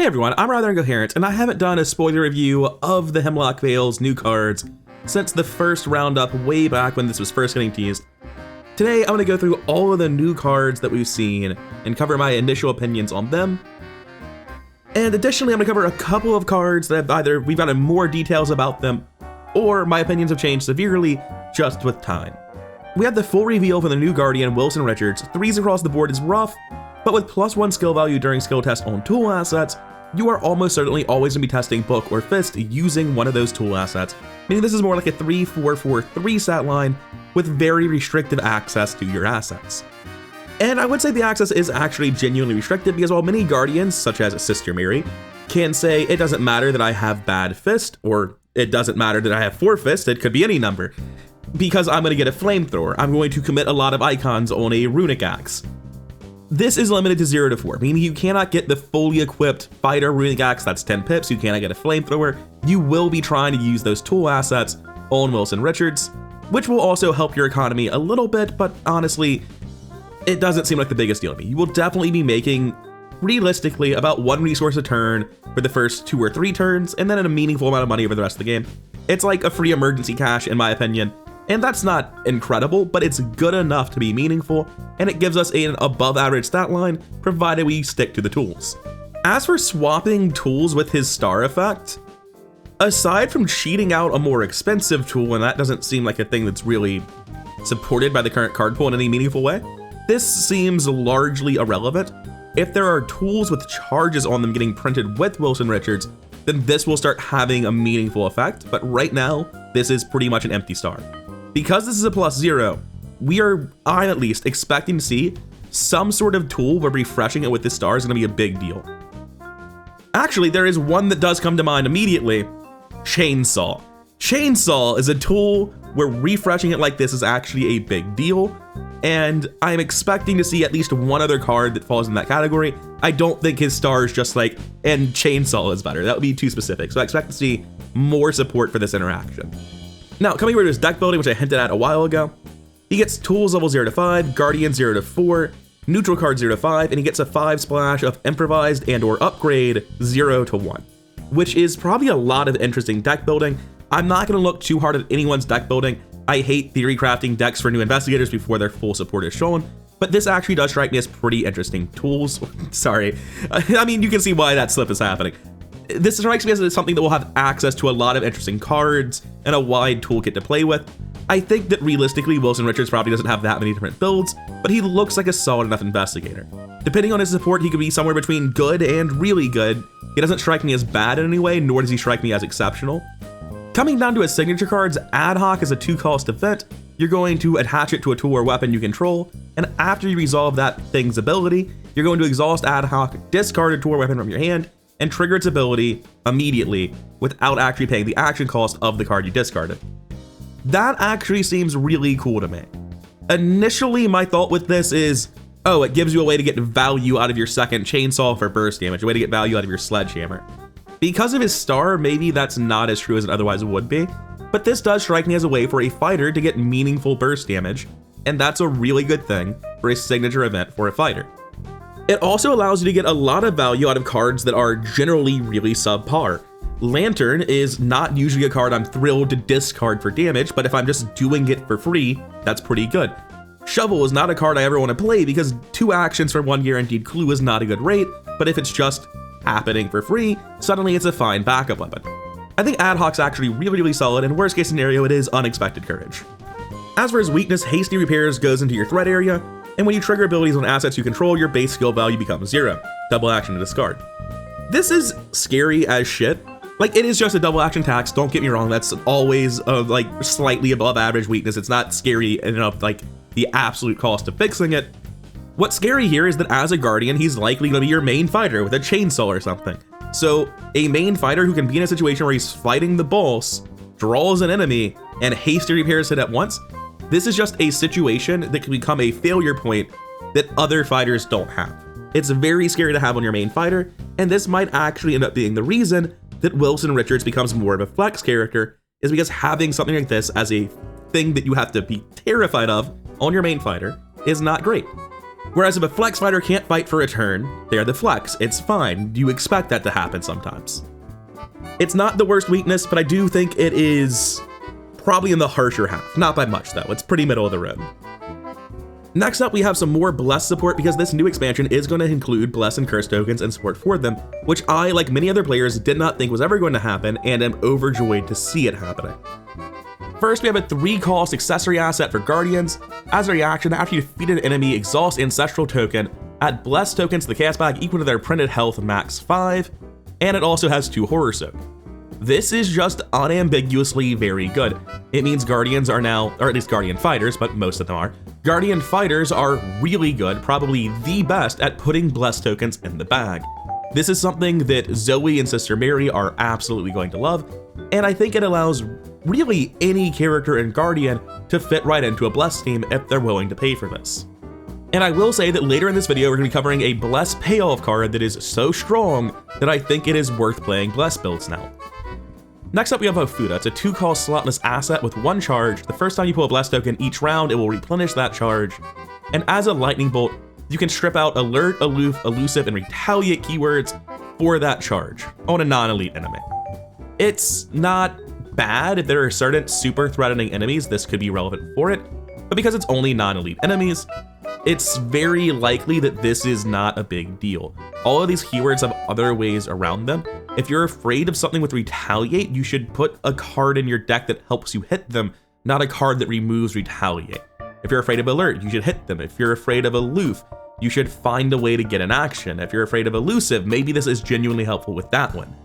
Hey everyone, I'm rather incoherent, and I haven't done a spoiler review of the Hemlock Vale's new cards since the first roundup way back when this was first getting teased. Today, I'm going to go through all of the new cards that we've seen and cover my initial opinions on them. And additionally, I'm going to cover a couple of cards that either we've gotten more details about them, or my opinions have changed severely just with time. We have the full reveal for the new Guardian, Wilson Richards. Threes across the board is rough, but with +1 skill value during skill tests on tool assets, you are almost certainly always going to be testing Book or Fist using one of those tool assets, meaning this is more like a 3-4-4-3 stat line with very restrictive access to your assets. And I would say the access is actually genuinely restricted because while many Guardians, such as Sister Mary, can say it doesn't matter that I have bad Fist, or it doesn't matter that I have 4 Fist, it could be any number, because I'm going to get a Flamethrower, I'm going to commit a lot of icons on a Runic Axe. This is limited to 0 to 4, meaning you cannot get the fully equipped fighter Runic Axe, that's 10 pips, you cannot get a Flamethrower. You will be trying to use those tool assets on Wilson Richards, which will also help your economy a little bit, but honestly, it doesn't seem like the biggest deal to me. You will definitely be making, realistically, about 1 resource a turn for the first 2 or 3 turns, and then a meaningful amount of money over the rest of the game. It's like a free emergency cash, in my opinion. And that's not incredible, but it's good enough to be meaningful, and it gives us an above average stat line, provided we stick to the tools. As for swapping tools with his star effect, aside from cheating out a more expensive tool, and that doesn't seem like a thing that's really supported by the current card pool in any meaningful way, this seems largely irrelevant. If there are tools with charges on them getting printed with Wilson Richards, then this will start having a meaningful effect, but right now, this is pretty much an empty star. Because this is a +0, I'm at least expecting to see some sort of tool where refreshing it with this star is going to be a big deal. Actually, there is one that does come to mind immediately: Chainsaw. Chainsaw is a tool where refreshing it like this is actually a big deal, and I'm expecting to see at least one other card that falls in that category. I don't think his star is just like, and Chainsaw is better. That would be too specific, so I expect to see more support for this interaction. Now, coming over to his deck building, which I hinted at a while ago, he gets tools level 0 to 5, Guardian 0 to 4, neutral card 0 to 5, and he gets a 5 splash of improvised and or upgrade 0 to 1, which is probably a lot of interesting deck building. I'm not going to look too hard at anyone's deck building. I hate theory crafting decks for new investigators before their full support is shown, but this actually does strike me as pretty interesting tools. Sorry. I mean, you can see why that slip is happening. This strikes me as something that will have access to a lot of interesting cards and a wide toolkit to play with. I think that realistically, Wilson Richards probably doesn't have that many different builds, but he looks like a solid enough investigator. Depending on his support, he could be somewhere between good and really good. He doesn't strike me as bad in any way, nor does he strike me as exceptional. Coming down to his signature cards, Ad Hoc is a 2-cost event. You're going to attach it to a tool or weapon you control, and after you resolve that thing's ability, you're going to exhaust Ad Hoc, discard a tool or weapon from your hand, and trigger its ability immediately without actually paying the action cost of the card you discarded. That actually seems really cool to me. Initially, my thought with this is, oh, it gives you a way to get value out of your second chainsaw for burst damage, a way to get value out of your sledgehammer. Because of his star, maybe that's not as true as it otherwise would be, but this does strike me as a way for a fighter to get meaningful burst damage, and that's a really good thing for a signature event for a fighter. It also allows you to get a lot of value out of cards that are generally really subpar. Lantern is not usually a card I'm thrilled to discard for damage, but if I'm just doing it for free, that's pretty good. Shovel is not a card I ever want to play because 2 actions for 1 guaranteed clue is not a good rate, but if it's just happening for free, suddenly it's a fine backup weapon. I think Ad Hoc's actually really solid, and worst case scenario, it is Unexpected Courage. As for his weakness, Hasty Repairs goes into your threat area, and when you trigger abilities on assets you control, your base skill value becomes 0. Double action to discard. This is scary as shit. Like, it is just a double action tax, don't get me wrong, that's always a slightly above average weakness. It's not scary enough, like the absolute cost of fixing it. What's scary here is that as a Guardian, he's likely going to be your main fighter with a chainsaw or something. So a main fighter who can be in a situation where he's fighting the boss, draws an enemy, and Hasty Repairs it at once, this is just a situation that can become a failure point that other fighters don't have. It's very scary to have on your main fighter, and this might actually end up being the reason that Wilson Richards becomes more of a flex character, is because having something like this as a thing that you have to be terrified of on your main fighter is not great. Whereas if a flex fighter can't fight for a turn, they're the flex. It's fine. You expect that to happen sometimes. It's not the worst weakness, but I do think it is probably in the harsher half. Not by much though, it's pretty middle of the road. Next up, we have some more Bless support because this new expansion is going to include Bless and Curse tokens and support for them, which I, like many other players, did not think was ever going to happen and am overjoyed to see it happening. First, we have a 3-cost accessory asset for Guardians. As a reaction, after you defeat an enemy, exhaust Ancestral token, add Bless tokens to the cast bag equal to their printed health max 5, and it also has 2 Horror Soak. This is just unambiguously very good. It means Guardians are now, or at least Guardian fighters, but most of them are, Guardian fighters are really good, probably the best at putting Bless tokens in the bag. This is something that Zoe and Sister Mary are absolutely going to love, and I think it allows really any character in Guardian to fit right into a Bless team if they're willing to pay for this. And I will say that later in this video, we're going to be covering a Bless payoff card that is so strong that I think it is worth playing Bless builds now. Next up, we have Ofuda. It's a 2-cost slotless asset with 1 charge. The first time you pull a Bless token each round, it will replenish that charge. And as a lightning bolt, you can strip out Alert, Aloof, Elusive, and Retaliate keywords for that charge on a non-elite enemy. It's not bad. If there are certain super threatening enemies, this could be relevant for it, but because it's only non-elite enemies, it's very likely that this is not a big deal. All of these keywords have other ways around them. If you're afraid of something with Retaliate, you should put a card in your deck that helps you hit them, not a card that removes Retaliate. If you're afraid of Alert, you should hit them. If you're afraid of Aloof, you should find a way to get an action. If you're afraid of Elusive, maybe this is genuinely helpful with that one,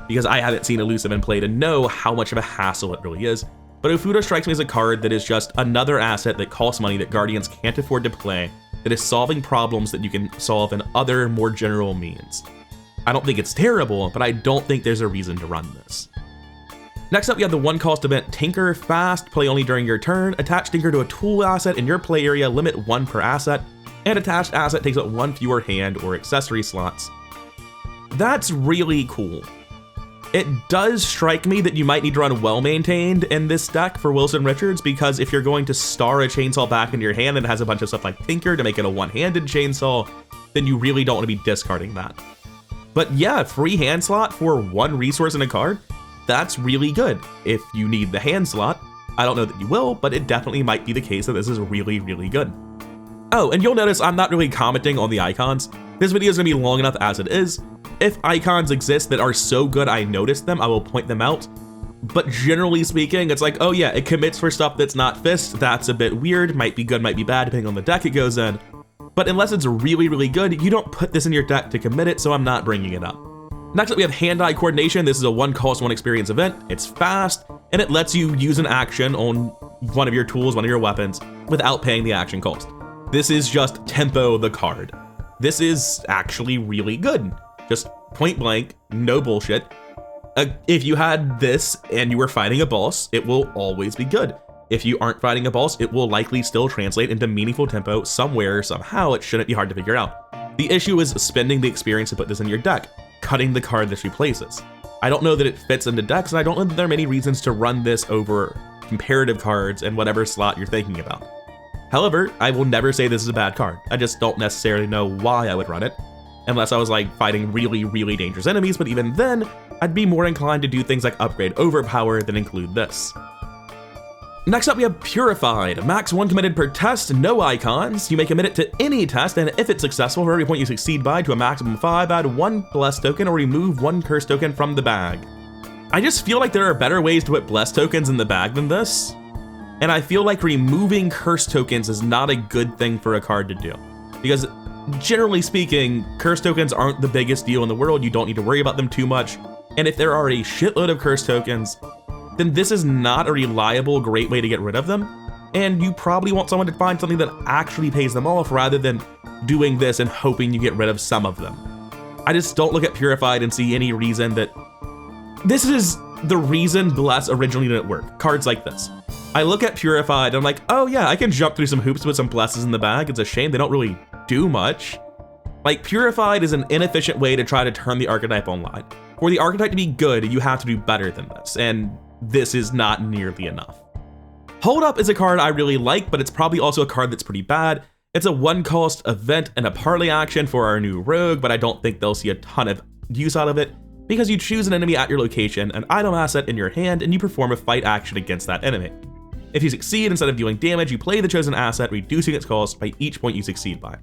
because I haven't seen Elusive in play to know how much of a hassle it really is. But Ofuda strikes me as a card that is just another asset that costs money that Guardians can't afford to play, that is solving problems that you can solve in other, more general means. I don't think it's terrible, but I don't think there's a reason to run this. Next up, we have the 1-cost event Tinker. Fast, play only during your turn. Attach Tinker to a tool asset in your play area, limit 1 per asset, and attached asset takes up 1 fewer hand or accessory slots. That's really cool. It does strike me that you might need to run Well Maintained in this deck for Wilson Richards, because if you're going to star a chainsaw back into your hand and it has a bunch of stuff like Tinker to make it a one-handed chainsaw, then you really don't want to be discarding that. But yeah, free hand slot for 1 resource in a card, that's really good. If you need the hand slot, I don't know that you will, but it definitely might be the case that this is really, really good. Oh, and you'll notice I'm not really commenting on the icons. This video is going to be long enough as it is. If icons exist that are so good I noticed them, I will point them out. But generally speaking, it's like, oh yeah, it commits for stuff that's not Fist. That's a bit weird, might be good, might be bad, depending on the deck it goes in. But unless it's really, really good, you don't put this in your deck to commit it, so I'm not bringing it up. Next up, we have Hand-Eye Coordination. This is a 1-cost, 1 experience event. It's fast, and it lets you use an action on one of your tools, one of your weapons, without paying the action cost. This is just Tempo the card. This is actually really good. Just point blank, no bullshit. If you had this and you were fighting a boss, it will always be good. If you aren't fighting a boss, it will likely still translate into meaningful tempo somewhere, somehow. It shouldn't be hard to figure out. The issue is spending the experience to put this in your deck, cutting the card this replaces. I don't know that it fits into decks, and I don't know that there are many reasons to run this over comparative cards in whatever slot you're thinking about. However, I will never say this is a bad card. I just don't necessarily know why I would run it, unless I was like fighting really, really dangerous enemies, but even then, I'd be more inclined to do things like upgrade Overpower than include this. Next up, we have Purified. Max 1 committed per test, no icons. You may commit it to any test, and if it's successful, for every point you succeed by to a maximum of 5, add 1 Bless token or remove 1 Curse token from the bag. I just feel like there are better ways to put Bless tokens in the bag than this, and I feel like removing Curse tokens is not a good thing for a card to do, because generally speaking, Curse tokens aren't the biggest deal in the world. You don't need to worry about them too much, and if there are a shitload of Curse tokens, then this is not a reliable, great way to get rid of them, and you probably want someone to find something that actually pays them off rather than doing this and hoping you get rid of some of them. I just don't look at Purified and see any reason that... This is the reason Bless originally didn't work, cards like this. I look at Purified and I'm like, oh yeah, I can jump through some hoops with some Blesses in the bag. It's a shame they don't really do much. Like, Purified is an inefficient way to try to turn the archetype online. For the archetype to be good, you have to do better than this, and this is not nearly enough. Hold Up is a card I really like, but it's probably also a card that's pretty bad. It's a 1-cost event and a parley action for our new rogue, but I don't think they'll see a ton of use out of it, because you choose an enemy at your location, an item asset in your hand, and you perform a fight action against that enemy. If you succeed, instead of dealing damage, you play the chosen asset, reducing its cost by each point you succeed by.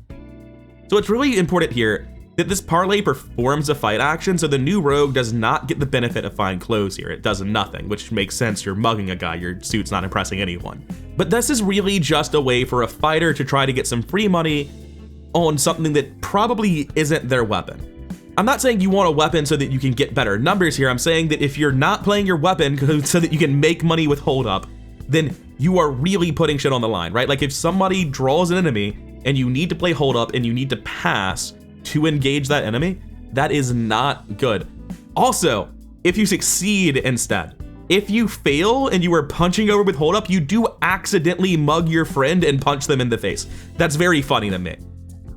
So it's really important here that this parlay performs a fight action, so the new rogue does not get the benefit of fine clothes here. It does nothing, which makes sense. You're mugging a guy, your suit's not impressing anyone. But this is really just a way for a fighter to try to get some free money on something that probably isn't their weapon. I'm not saying you want a weapon so that you can get better numbers here. I'm saying that if you're not playing your weapon so that you can make money with hold up, then you are really putting shit on the line, right? Like if somebody draws an enemy and you need to play hold up and you need to pass to engage that enemy, that is not good. Also, if you succeed instead, if you fail and you are punching over with hold up, you do accidentally mug your friend and punch them in the face. That's very funny to me.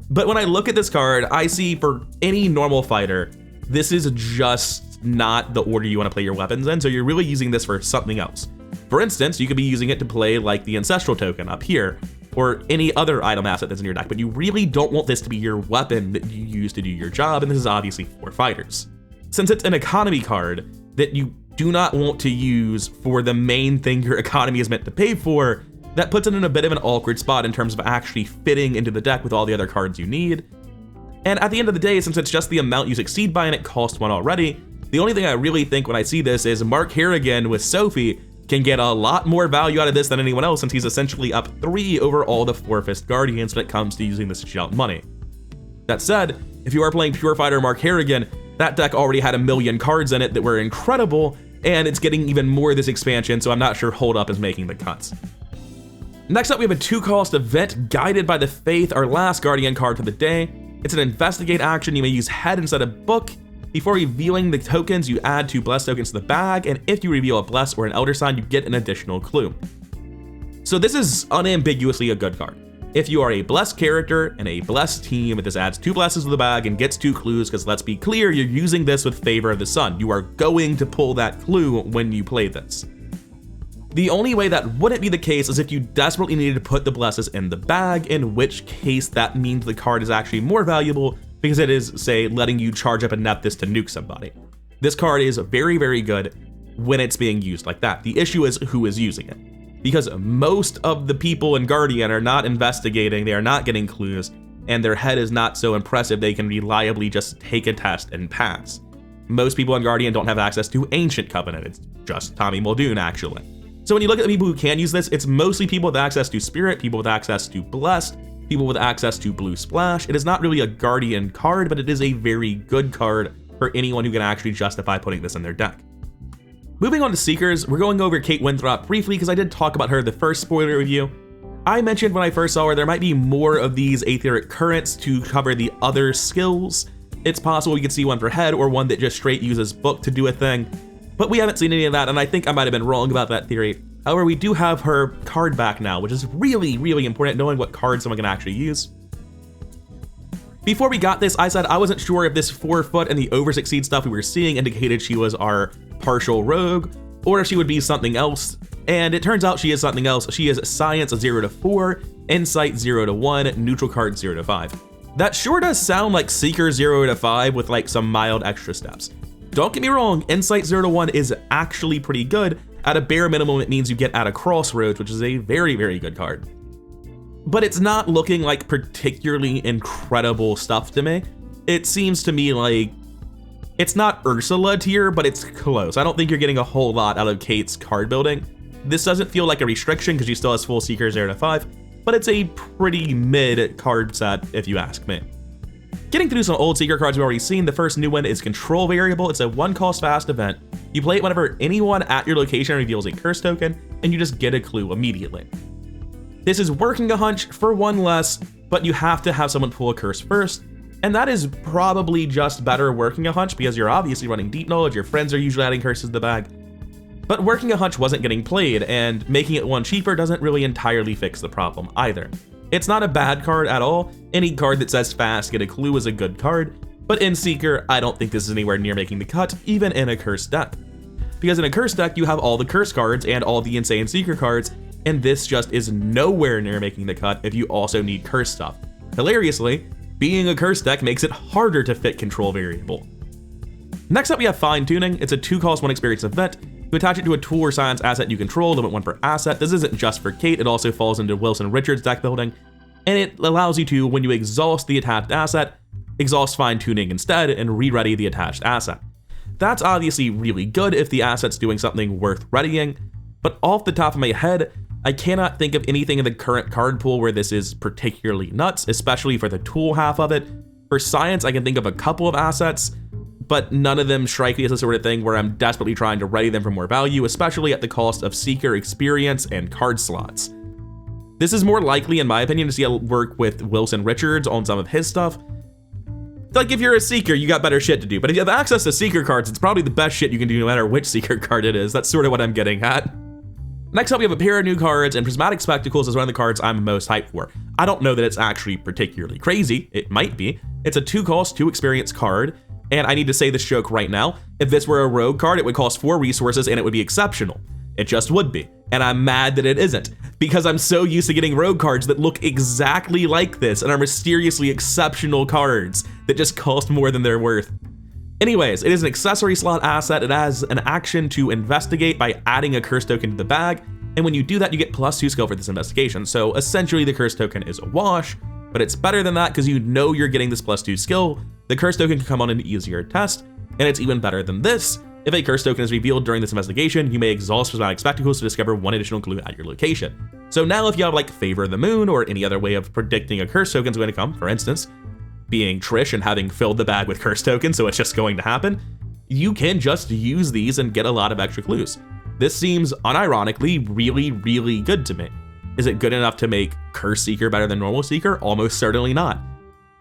But when I look at this card, I see for any normal fighter, this is just not the order you want to play your weapons in, so you're really using this for something else. For instance, you could be using it to play like the Ancestral token up here, or any other item asset that's in your deck, but you really don't want this to be your weapon that you use to do your job, and this is obviously for fighters. Since it's an economy card that you do not want to use for the main thing your economy is meant to pay for, that puts it in a bit of an awkward spot in terms of actually fitting into the deck with all the other cards you need. And at the end of the day, since it's just the amount you succeed by and it costs 1 already, the only thing I really think when I see this is Mark Harrigan with Sophie can get a lot more value out of this than anyone else, since he's essentially up 3 over all the 4-fist Guardians when it comes to using this to shell money. That said, if you are playing Pure Fighter Mark Harrigan, that deck already had 1 million cards in it that were incredible, and it's getting even more this expansion, so I'm not sure Hold Up is making the cuts. Next up, we have a 2-cost event, Guided by the Faith, our last Guardian card for the day. It's an investigate action. You may use head instead of book. Before revealing the tokens, you add 2 bless tokens to the bag, and if you reveal a bless or an elder sign, you get an additional clue. So this is unambiguously a good card. If you are a blessed character and a blessed team, this adds 2 blesses to the bag and gets 2 clues, because let's be clear, you're using this with Favor of the Sun. You are going to pull that clue when you play this. The only way that wouldn't be the case is if you desperately needed to put the blesses in the bag, in which case that means the card is actually more valuable because it is, say, letting you charge up a Nephthys to nuke somebody. This card is very, very good when it's being used like that. The issue is who is using it. Because most of the people in Guardian are not investigating, they are not getting clues, and their head is not so impressive they can reliably just take a test and pass. Most people in Guardian don't have access to Ancient Covenant, it's just Tommy Muldoon actually. So when you look at the people who can use this, it's mostly people with access to Spirit, people with access to Blessed, people with access to Blue Splash. It is not really a Guardian card, but it is a very good card for anyone who can actually justify putting this in their deck. Moving on to Seekers, we're going over Kate Winthrop briefly because I did talk about her in the first spoiler review. I mentioned when I first saw her there might be more of these Aetheric Currents to cover the other skills. It's possible we could see one for head or one that just straight uses book to do a thing. But we haven't seen any of that, and I think I might have been wrong about that theory. However, we do have her card back now, which is really, really important, knowing what cards someone can actually use. Before we got this, I said I wasn't sure if this 4-foot and the over-succeed stuff we were seeing indicated she was our partial rogue, or if she would be something else, and it turns out she is something else. She is Science 0 to 4, Insight 0 to 1, Neutral Card 0 to 5. That sure does sound like Seeker 0 to 5 with like some mild extra steps. Don't get me wrong, Insight 0 to 1 is actually pretty good. At a bare minimum, it means you get at a Crossroads, which is a very, very good card. But it's not looking like particularly incredible stuff to me. It seems to me like it's not Ursula tier, but it's close. I don't think you're getting a whole lot out of Kate's card building. This doesn't feel like a restriction because she still has full Seeker 0 to 5, but it's a pretty mid card set if you ask me. Getting through some old Seeker cards we've already seen, the first new one is Control Variable. It's a 1-cost fast event. You play it whenever anyone at your location reveals a curse token, and you just get a clue immediately. This is working a hunch for 1 less, but you have to have someone pull a curse first, and that is probably just better working a hunch because you're obviously running deep knowledge, your friends are usually adding curses to the bag. But working a hunch wasn't getting played, and making it 1 cheaper doesn't really entirely fix the problem either. It's not a bad card at all. Any card that says fast, get a clue is a good card, but in Seeker, I don't think this is anywhere near making the cut, even in a cursed deck. Because in a cursed deck, you have all the curse cards and all the insane Seeker cards, and this just is nowhere near making the cut if you also need curse stuff. Hilariously, being a curse deck makes it harder to fit control variable. Next up we have Fine Tuning. It's a 2-cost 1 experience event. You attach it to a tool or science asset you control, limit 1 per asset. This isn't just for Kate, it also falls into Wilson Richards deck building, and it allows you to, when you exhaust the attached asset, exhaust Fine Tuning instead and re-ready the attached asset. That's obviously really good if the asset's doing something worth readying, but off the top of my head, I cannot think of anything in the current card pool where this is particularly nuts, especially for the tool half of it. For science, I can think of a couple of assets, but none of them strike me as the sort of thing where I'm desperately trying to ready them for more value, especially at the cost of Seeker experience and card slots. This is more likely, in my opinion, to see it work with Wilson Richards on some of his stuff. Like, if you're a Seeker, you got better shit to do, but if you have access to Seeker cards, it's probably the best shit you can do no matter which Seeker card it is. That's sort of what I'm getting at. Next up, we have a pair of new cards, and Prismatic Spectacles is one of the cards I'm most hyped for. I don't know that it's actually particularly crazy. It might be. It's a 2-cost, 2 experience card. And I need to say this joke right now. If this were a rogue card, it would cost 4 resources and it would be exceptional. It just would be. And I'm mad that it isn't, because I'm so used to getting rogue cards that look exactly like this and are mysteriously exceptional cards that just cost more than they're worth. Anyways, it is an accessory slot asset. It has an action to investigate by adding a curse token to the bag. And when you do that, you get +2 skill for this investigation. So essentially the curse token is a wash, but it's better than that because you know you're getting this +2 skill. The curse token can come on an easier test, and it's even better than this. If a curse token is revealed during this investigation, you may exhaust Prismatic Spectacles to discover 1 additional clue at your location. So now if you have like Favor of the Moon or any other way of predicting a curse token is going to come, for instance, being Trish and having filled the bag with curse tokens, so it's just going to happen, you can just use these and get a lot of extra clues. This seems unironically really, really good to me. Is it good enough to make Curse Seeker better than normal Seeker? Almost certainly not.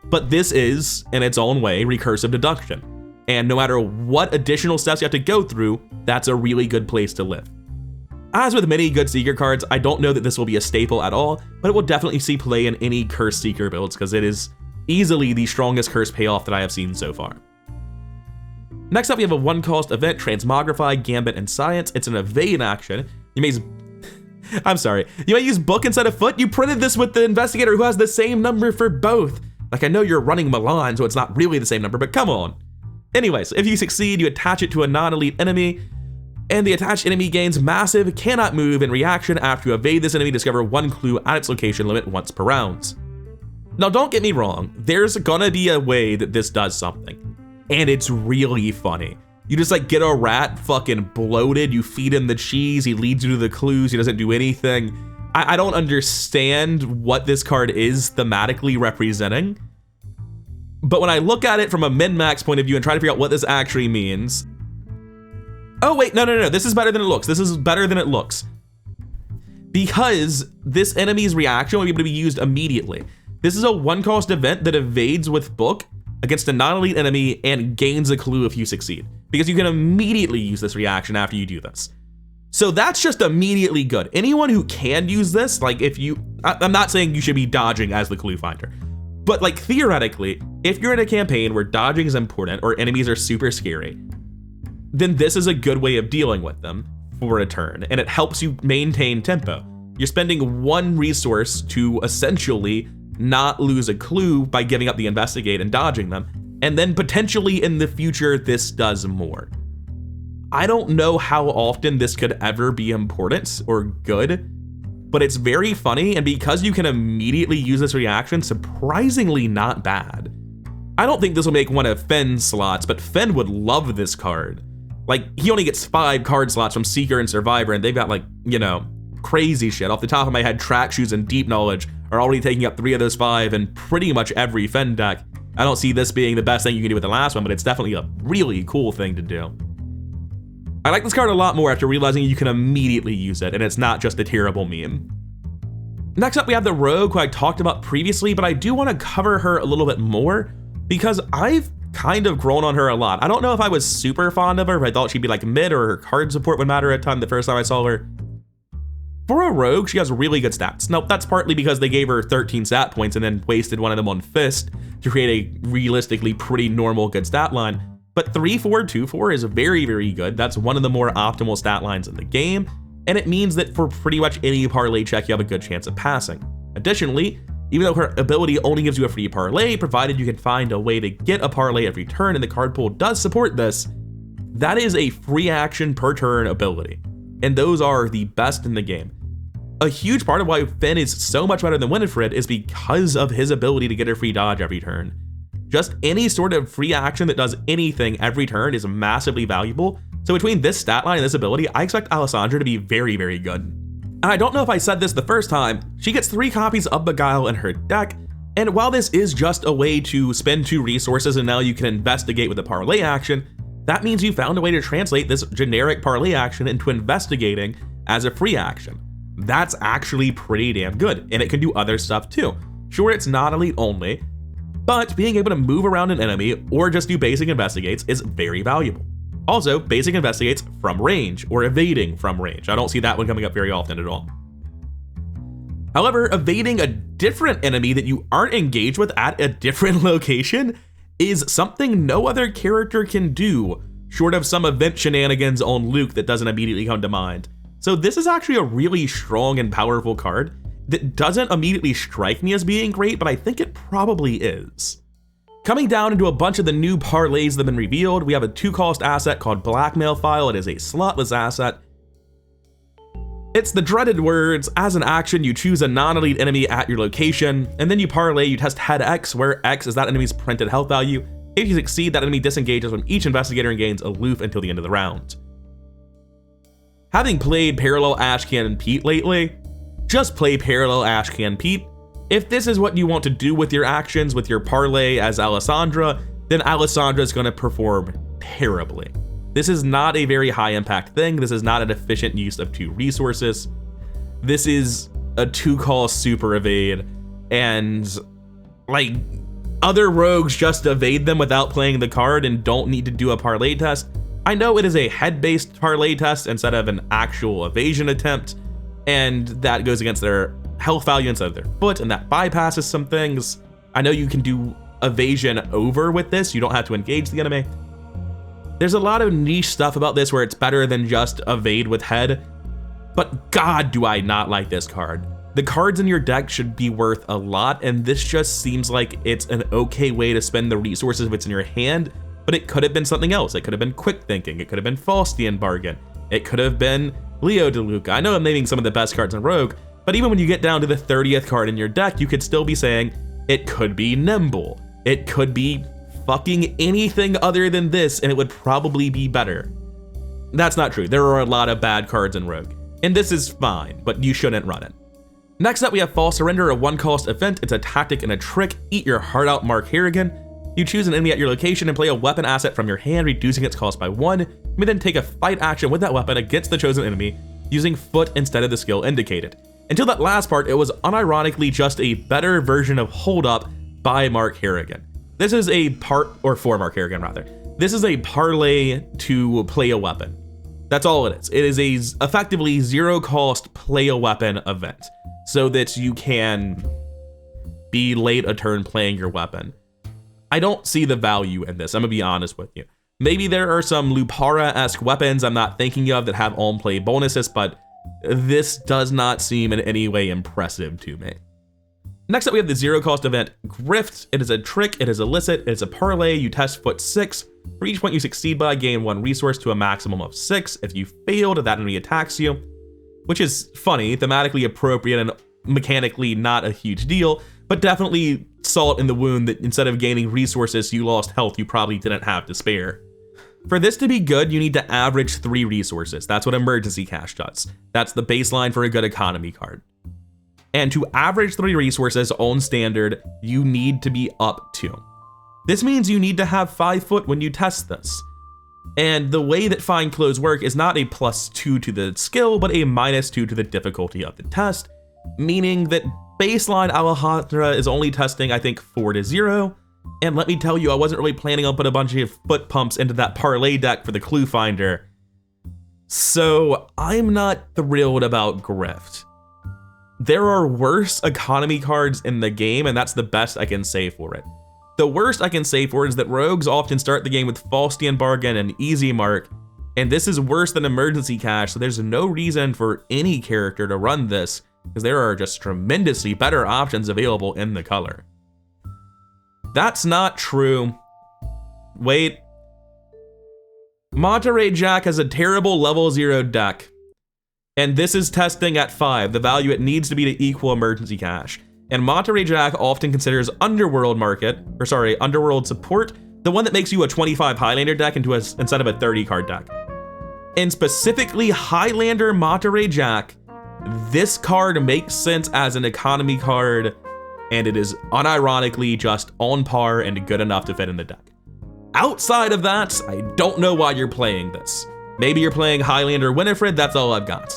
But this is, in its own way, recursive deduction. And no matter what additional steps you have to go through, that's a really good place to live. As with many good Seeker cards, I don't know that this will be a staple at all, but it will definitely see play in any Curse Seeker builds because it is easily the strongest curse payoff that I have seen so far. Next up, we have a 1-cost event, Transmogrify, Gambit, and Science. It's an evade action. You may you may use book instead of foot. You printed this with the investigator who has the same number for both. Like, I know you're running Milan, so it's not really the same number, but come on. Anyways, if you succeed, you attach it to a non-elite enemy, and the attached enemy gains massive, cannot move in reaction. After you evade this enemy, discover 1 clue at its location, limit once per round. Now, don't get me wrong, there's gonna be a way that this does something, and it's really funny. You just like get a rat fucking bloated, you feed him the cheese, he leads you to the clues, he doesn't do anything. I don't understand what this card is thematically representing, but when I look at it from a min-max point of view and try to figure out what this actually means. Oh wait, no, this is better than it looks. This is better than it looks. Because this enemy's reaction will be able to be used immediately. This is a 1-cost event that evades with book against a non-elite enemy and gains a clue if you succeed, because you can immediately use this reaction after you do this. So that's just immediately good. Anyone who can use this, like I'm not saying you should be dodging as the clue finder, but like theoretically, if you're in a campaign where dodging is important or enemies are super scary, then this is a good way of dealing with them for a turn, and it helps you maintain tempo. You're spending 1 resource to essentially not lose a clue by giving up the investigate and dodging them, and then potentially in the future this does more. I don't know how often this could ever be important or good, but it's very funny, and because you can immediately use this reaction, surprisingly not bad. I don't think this will make one of Fenn's slots, but Fenn would love this card. Like, he only gets 5 card slots from Seeker and Survivor, and they've got like, you know, crazy shit. Off the top of my head, Track Shoes and Deep Knowledge are already taking up 3 of those 5 in pretty much every Fenn deck. I don't see this being the best thing you can do with the last one, but it's definitely a really cool thing to do. I like this card a lot more after realizing you can immediately use it, and it's not just a terrible meme. Next up, we have the Rogue, who I talked about previously, but I do want to cover her a little bit more because I've kind of grown on her a lot. I don't know if I was super fond of her, if I thought she'd be like mid or her card support would matter a ton the first time I saw her. For a Rogue, she has really good stats. Now, that's partly because they gave her 13 stat points and then wasted one of them on Fist to create a realistically pretty normal good stat line. But 3-4, 2-4 is very, very good. That's one of the more optimal stat lines in the game. and it means that for pretty much any parlay check, you have a good chance of passing. Additionally, even though her ability only gives you a free parlay, provided you can find a way to get a parlay every turn, and the card pool does support this, that is a free action per turn ability, and those are the best in the game. A huge part of why Finn is so much better than Winifred is because of his ability to get a free dodge every turn. Just any sort of free action that does anything every turn is massively valuable, so between this stat line and this ability, I expect Alessandra to be very, very good. And I don't know if I said this the first time, she gets 3 copies of Beguile in her deck, and while this is just a way to spend 2 resources and now you can investigate with a parlay action, that means you found a way to translate this generic parlay action into investigating as a free action. That's actually pretty damn good, and it can do other stuff too. Sure, it's not elite only, but being able to move around an enemy or just do basic investigates is very valuable. Also, basic investigates from range or evading from range. I don't see that one coming up very often at all. However, evading a different enemy that you aren't engaged with at a different location is something no other character can do, short of some event shenanigans on Luke that doesn't immediately come to mind. So this is actually a really strong and powerful card that doesn't immediately strike me as being great, but I think it probably is. Coming down into a bunch of the new parlays that have been revealed, we have a 2-cost asset called Blackmail File. It is a slotless asset. It's the dreaded words. As an action, you choose a non-elite enemy at your location, and then you parlay, you test head X, where X is that enemy's printed health value. If you succeed, that enemy disengages from each investigator and gains aloof until the end of the round. Having played Parallel Ashcan Pete lately, just play Parallel Ashcan Pete. If this is what you want to do with your actions, with your parlay as Alessandra, then Alessandra is going to perform terribly. This is not a very high impact thing. This is not an efficient use of 2 resources. This is a 2-cost super evade, and like other rogues just evade them without playing the card and don't need to do a parlay test. I know it is a head-based parlay test instead of an actual evasion attempt, and that goes against their health value instead of their foot, and that bypasses some things. I know you can do evasion over with this. You don't have to engage the enemy. There's a lot of niche stuff about this where it's better than just evade with head, but God, do I not like this card. The cards in your deck should be worth a lot, and this just seems like it's an okay way to spend the resources if it's in your hand, but it could have been something else. It could have been Quick Thinking. It could have been Faustian Bargain. It could have been Leo DeLuca. I know I'm naming some of the best cards in Rogue, but even when you get down to the 30th card in your deck, you could still be saying, it could be Nimble. It could be fucking anything other than this, and it would probably be better. That's not true. There are a lot of bad cards in Rogue, and this is fine, but you shouldn't run it. Next up, we have False Surrender, a 1-cost event. It's a tactic and a trick. Eat your heart out, Mark Harrigan. You choose an enemy at your location and play a weapon asset from your hand, reducing its cost by 1. You may then take a fight action with that weapon against the chosen enemy, using foot instead of the skill indicated. Until that last part, it was unironically just a better version of Hold Up by Mark Harrigan. This is a for Mark Harrigan rather. This is a parlay to play a weapon. That's all it is. It is a effectively 0-cost play a weapon event, so that you can be late a turn playing your weapon. I don't see the value in this, I'm gonna be honest with you. Maybe there are some Lupara-esque weapons I'm not thinking of that have on-play bonuses, but this does not seem in any way impressive to me. Next up, we have the 0-cost event, Grift. It is a trick, it is illicit, it is a parlay. You test foot 6. For each point you succeed by, gain 1 resource to a maximum of 6. If you failed, that enemy attacks you, which is funny, thematically appropriate, and mechanically not a huge deal, but definitely salt in the wound that instead of gaining resources, you lost health you probably didn't have to spare. For this to be good, you need to average 3 resources. That's what Emergency Cash does. That's the baseline for a good economy card. And to average 3 resources on standard, you need to be up 2. This means you need to have 5 foot when you test this. And the way that Find Clothes work is not a +2 to the skill, but a -2 to the difficulty of the test, meaning that baseline Alejandra is only testing, I think, 4 to 0. And let me tell you, I wasn't really planning on putting a bunch of foot pumps into that parlay deck for the clue finder. So I'm not thrilled about Grift. There are worse economy cards in the game, and that's the best I can say for it. The worst I can say for it is that rogues often start the game with Faustian Bargain and Easy Mark, And this is worse than Emergency Cash, so there's no reason for any character to run this, because there are just tremendously better options available in the color. That's not true. Wait. Monterey Jack has a terrible level 0 deck. And this is testing at 5, the value it needs to be to equal Emergency Cash. And Monterey Jack often considers Underworld support, the one that makes you a 25 Highlander deck instead of a 30 card deck. And specifically Highlander Monterey Jack, this card makes sense as an economy card, and it is unironically just on par and good enough to fit in the deck. Outside of that, I don't know why you're playing this. Maybe you're playing Highlander Winifred, that's all I've got.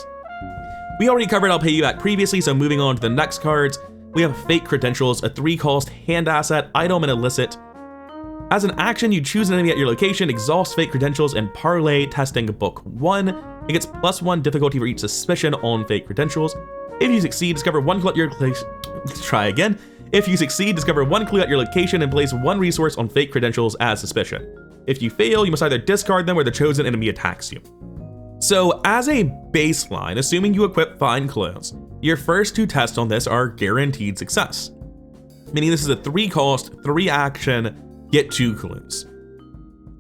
We already covered I'll pay you back previously, so moving on to the next cards, we have Fake Credentials, a 3-cost hand asset, item, and illicit. As an action, you choose an enemy at your location, exhaust Fake Credentials, and parlay testing book 1. It gets +1 difficulty for each suspicion on Fake Credentials. If you succeed, discover 1 clue at your location. Try again. If you succeed, discover 1 clue at your location and place 1 resource on Fake Credentials as suspicion. If you fail, you must either discard them or the chosen enemy attacks you. So as a baseline, assuming you equip Find Clues, your first 2 tests on this are guaranteed success. Meaning this is a 3-cost, 3-action, get 2 clues.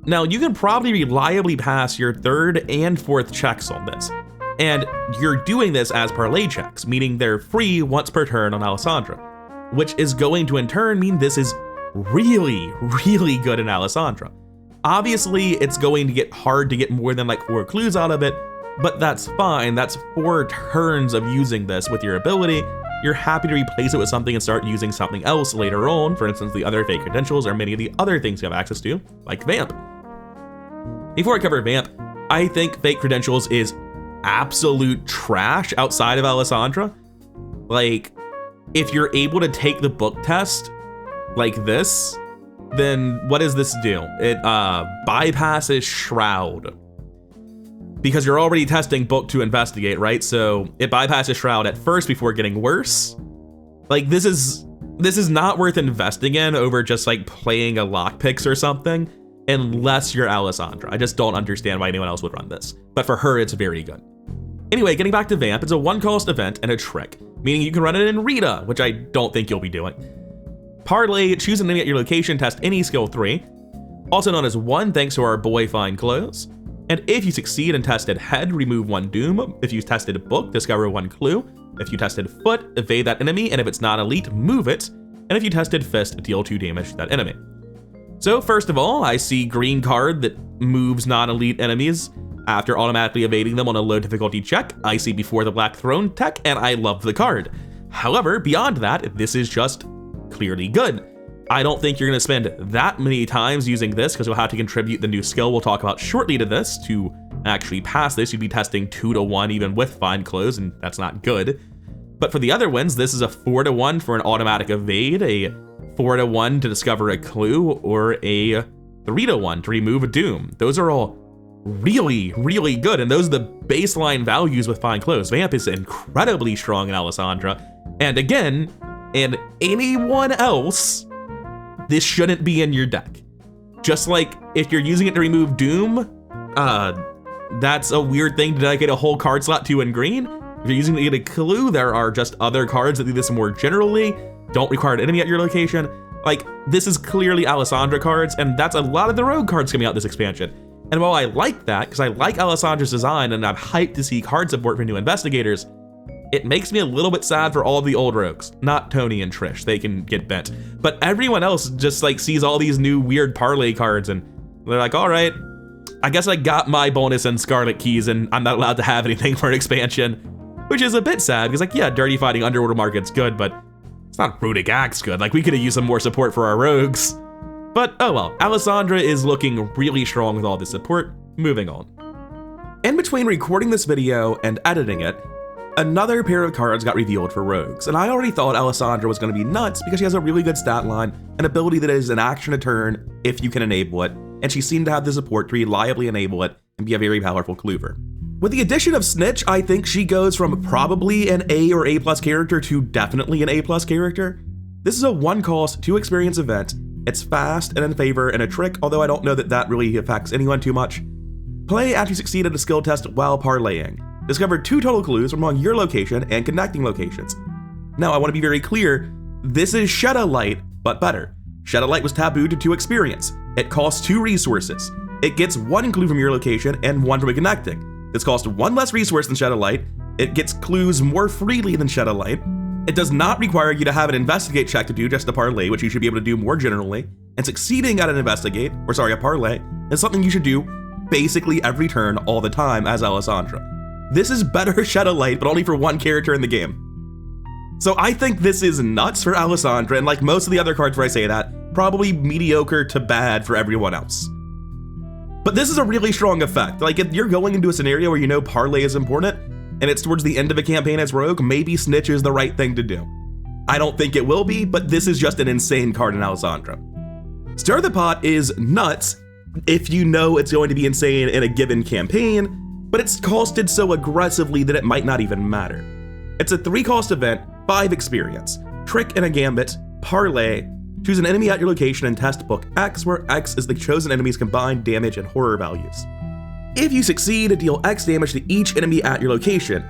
Now you can probably reliably pass your 3rd and 4th checks on this. And you're doing this as parlay checks, meaning they're free once per turn on Alessandra, which is going to in turn mean this is really, really good in Alessandra. Obviously, it's going to get hard to get more than like 4 clues out of it, but that's fine. That's 4 turns of using this with your ability. You're happy to replace it with something and start using something else later on. For instance, the other Fake Credentials or many of the other things you have access to, like Vamp. Before I cover Vamp, I think Fake Credentials is absolute trash outside of Alessandra. Like, if you're able to take the book test like this, then what does this do? It bypasses Shroud. Because you're already testing book to investigate, right? So it bypasses Shroud at first before getting worse. Like, this is not worth investing in over just like playing a lockpicks or something, unless you're Alessandra. I just don't understand why anyone else would run this. But for her, it's very good. Anyway, getting back to Vamp, it's a 1-cost event and a trick, meaning you can run it in Rita, which I don't think you'll be doing. Parlay, choose an enemy at your location, test any skill 3, also known as 1 thanks to our boy Find Clues. And if you succeed and tested Head, remove 1 Doom. If you tested Book, discover 1 clue. If you tested Foot, evade that enemy, and if it's not elite, move it. And if you tested Fist, deal 2 damage to that enemy. So first of all, I see green card that moves non-elite enemies after automatically evading them on a low difficulty check. I see Before the Black Throne tech, and I love the card. However, beyond that, this is just clearly good. I don't think you're going to spend that many times using this because you'll have to contribute the new skill we'll talk about shortly to this to actually pass this. You'd be testing 2 to 1 even with Find Clues, and that's not good. But for the other ones, this is a 4 to 1 for an automatic evade, a 4 to 1 to discover a clue, or a 3 to 1 to remove a Doom. Those are all really, really good, and those are the baseline values with Find Clues. Vamp is incredibly strong in Alessandra, and again, and anyone else, this shouldn't be in your deck. Just like if you're using it to remove Doom, that's a weird thing to dedicate a whole card slot to in green. If you're using it to get a clue, there are just other cards that do this more generally, don't require an enemy at your location. Like, this is clearly Alessandra cards, and that's a lot of the rogue cards coming out this expansion. And while I like that, because I like Alessandra's design and I'm hyped to see card support for new investigators, it makes me a little bit sad for all of the old rogues. Not Tony and Trish, they can get bent. But everyone else just like sees all these new weird parlay cards and they're like, all right, I guess I got my bonus and Scarlet Keys and I'm not allowed to have anything for an expansion. Which is a bit sad because like, yeah, Dirty Fighting Underworld Market's good, but it's not Rudic Axe good. Like we could have used some more support for our rogues. But oh well, Alessandra is looking really strong with all this support. Moving on. In between recording this video and editing it, another pair of cards got revealed for rogues, and I already thought Alessandra was going to be nuts because she has a really good stat line, an ability that is an action a turn if you can enable it, and she seemed to have the support to reliably enable it and be a very powerful clover. With the addition of Snitch, I think she goes from probably an A or A+ character to definitely an A+ character. This is a 1-cost, 2 experience event. It's fast and in favor and a trick, although I don't know that that really affects anyone too much. Play after you succeeded a skill test while parlaying. Discover 2 total clues from among your location and connecting locations. Now, I want to be very clear, this is Shadow Light, but better. Shadow Light was tabooed to experience. It costs 2 resources. It gets 1 clue from your location and 1 from a connecting. This costs 1 less resource than Shadow Light. It gets clues more freely than Shadow Light. It does not require you to have an investigate check to do just a parlay, which you should be able to do more generally. And succeeding at a parlay, is something you should do basically every turn all the time as Alessandra. This is better Shadow Light, but only for 1 character in the game. So I think this is nuts for Alessandra, and like most of the other cards where I say that, probably mediocre to bad for everyone else. But this is a really strong effect. Like, if you're going into a scenario where you know parlay is important, and it's towards the end of a campaign as Rogue, maybe Snitch is the right thing to do. I don't think it will be, but this is just an insane card in Alessandra. Stir the Pot is nuts if you know it's going to be insane in a given campaign, but it's costed so aggressively that it might not even matter. It's a 3-cost event, 5 experience, trick and a gambit, parlay, choose an enemy at your location and test book X, where X is the chosen enemy's combined damage and horror values. If you succeed, deal X damage to each enemy at your location.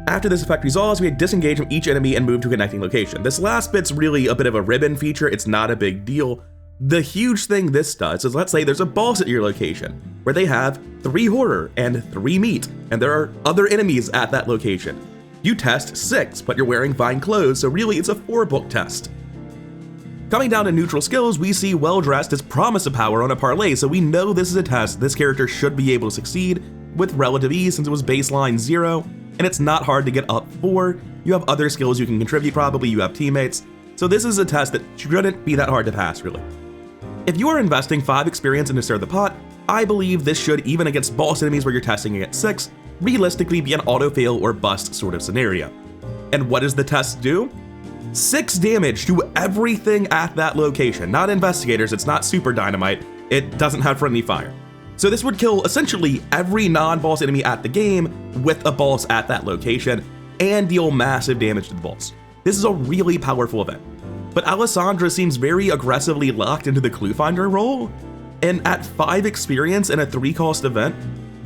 After this effect resolves, we disengage from each enemy and move to a connecting location. This last bit's really a bit of a ribbon feature, it's not a big deal. The huge thing this does is, let's say there's a boss at your location, where they have 3 horror and 3 meat, and there are other enemies at that location. You test 6, but you're wearing fine clothes, so really it's a 4-book test. Coming down to neutral skills, we see well-dressed as promise of power on a parlay, so we know this is a test this character should be able to succeed with relative ease since it was baseline 0, and it's not hard to get up 4. You have other skills you can contribute probably, you have teammates, so this is a test that shouldn't be that hard to pass really. If you are investing 5 experience into Stir the Pot, I believe this should, even against boss enemies where you're testing against 6, realistically be an auto-fail or bust sort of scenario. And what does the test do? 6 damage to everything at that location, not investigators, it's not super dynamite, it doesn't have friendly fire. So this would kill essentially every non-boss enemy at the game with a boss at that location and deal massive damage to the boss. This is a really powerful event. But Alessandra seems very aggressively locked into the clue finder role, and at 5 experience in a 3-cost event,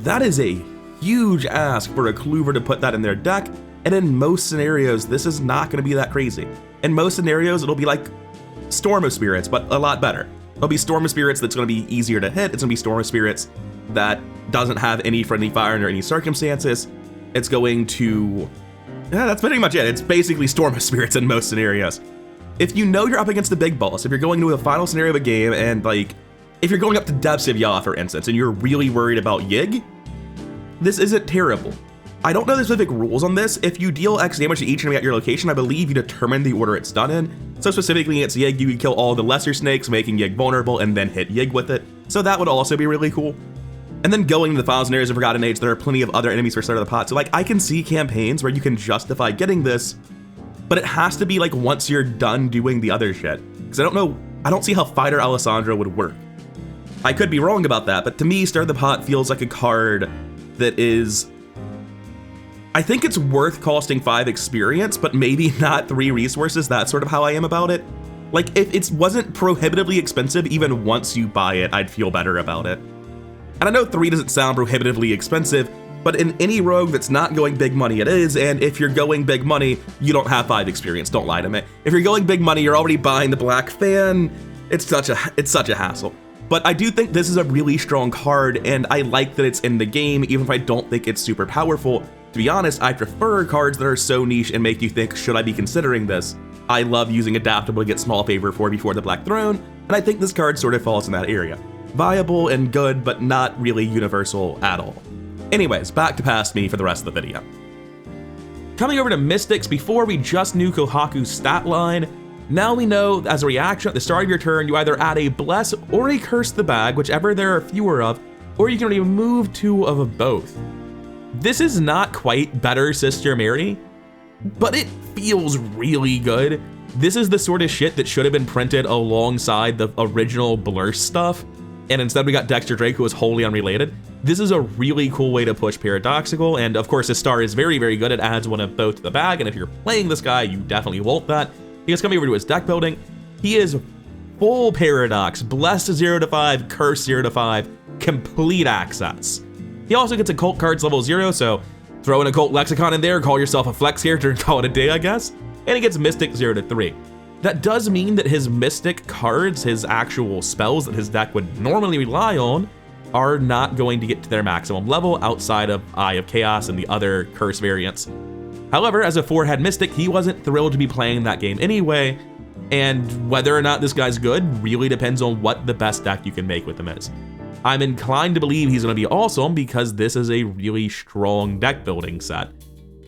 that is a huge ask for a Kluver to put that in their deck. And in most scenarios, this is not going to be that crazy. In most scenarios, it'll be like Storm of Spirits, but a lot better. It'll be Storm of Spirits that's going to be easier to hit. It's going to be Storm of Spirits that doesn't have any friendly fire under any circumstances. It's going to... yeah, that's pretty much it. It's basically Storm of Spirits in most scenarios. If you know you're up against the big boss, if you're going to a final scenario of a game, and like, if you're going up to Depths of Yah, for instance, and you're really worried about Yig, this isn't terrible. I don't know the specific rules on this. If you deal X damage to each enemy at your location, I believe you determine the order it's done in. So specifically against Yig, you could kill all the lesser snakes, making Yig vulnerable, and then hit Yig with it. So that would also be really cool. And then going into the final scenarios of Forgotten Age, there are plenty of other enemies for Stir the Pot. So like, I can see campaigns where you can justify getting this, but it has to be like once you're done doing the other shit. Because I don't see how Fighter Alessandra would work. I could be wrong about that, but to me, Stir the Pot feels like a card that is... I think it's worth costing 5 experience, but maybe not 3 resources. That's sort of how I am about it. Like, if it wasn't prohibitively expensive, even once you buy it, I'd feel better about it. And I know 3 doesn't sound prohibitively expensive, but in any rogue that's not going big money, it is, and if you're going big money, you don't have 5 experience, don't lie to me. If you're going big money, you're already buying the Black Fan, it's such a hassle. But I do think this is a really strong card, and I like that it's in the game, even if I don't think it's super powerful. To be honest, I prefer cards that are so niche and make you think, should I be considering this? I love using Adaptable to get small favor for Before the Black Throne, and I think this card sort of falls in that area. Viable and good, but not really universal at all. Anyways, back to Past Me for the rest of the video. Coming over to Mystics, before we just knew Kohaku's stat line, now we know as a reaction at the start of your turn, you either add a Bless or a Curse to the bag, whichever there are fewer of, or you can remove 2 of both. This is not quite better Sister Mary, but it feels really good. This is the sort of shit that should have been printed alongside the original Blur stuff, and instead we got Dexter Drake, who is wholly unrelated. This is a really cool way to push Paradoxical, and of course his star is very, very good. It adds 1 of both to the bag, and if you're playing this guy, you definitely want that. Because coming over to his deck building, he is full Paradox, Blessed 0 to 5, Curse 0 to 5, complete access. He also gets occult cards level 0, so throw an occult lexicon in there, call yourself a flex character, and call it a day, I guess. And he gets mystic 0 to 3. That does mean that his mystic cards, his actual spells that his deck would normally rely on, are not going to get to their maximum level outside of Eye of Chaos and the other curse variants. However, as a 4-head mystic, he wasn't thrilled to be playing that game anyway, and whether or not this guy's good really depends on what the best deck you can make with him is. I'm inclined to believe he's going to be awesome because this is a really strong deck building set.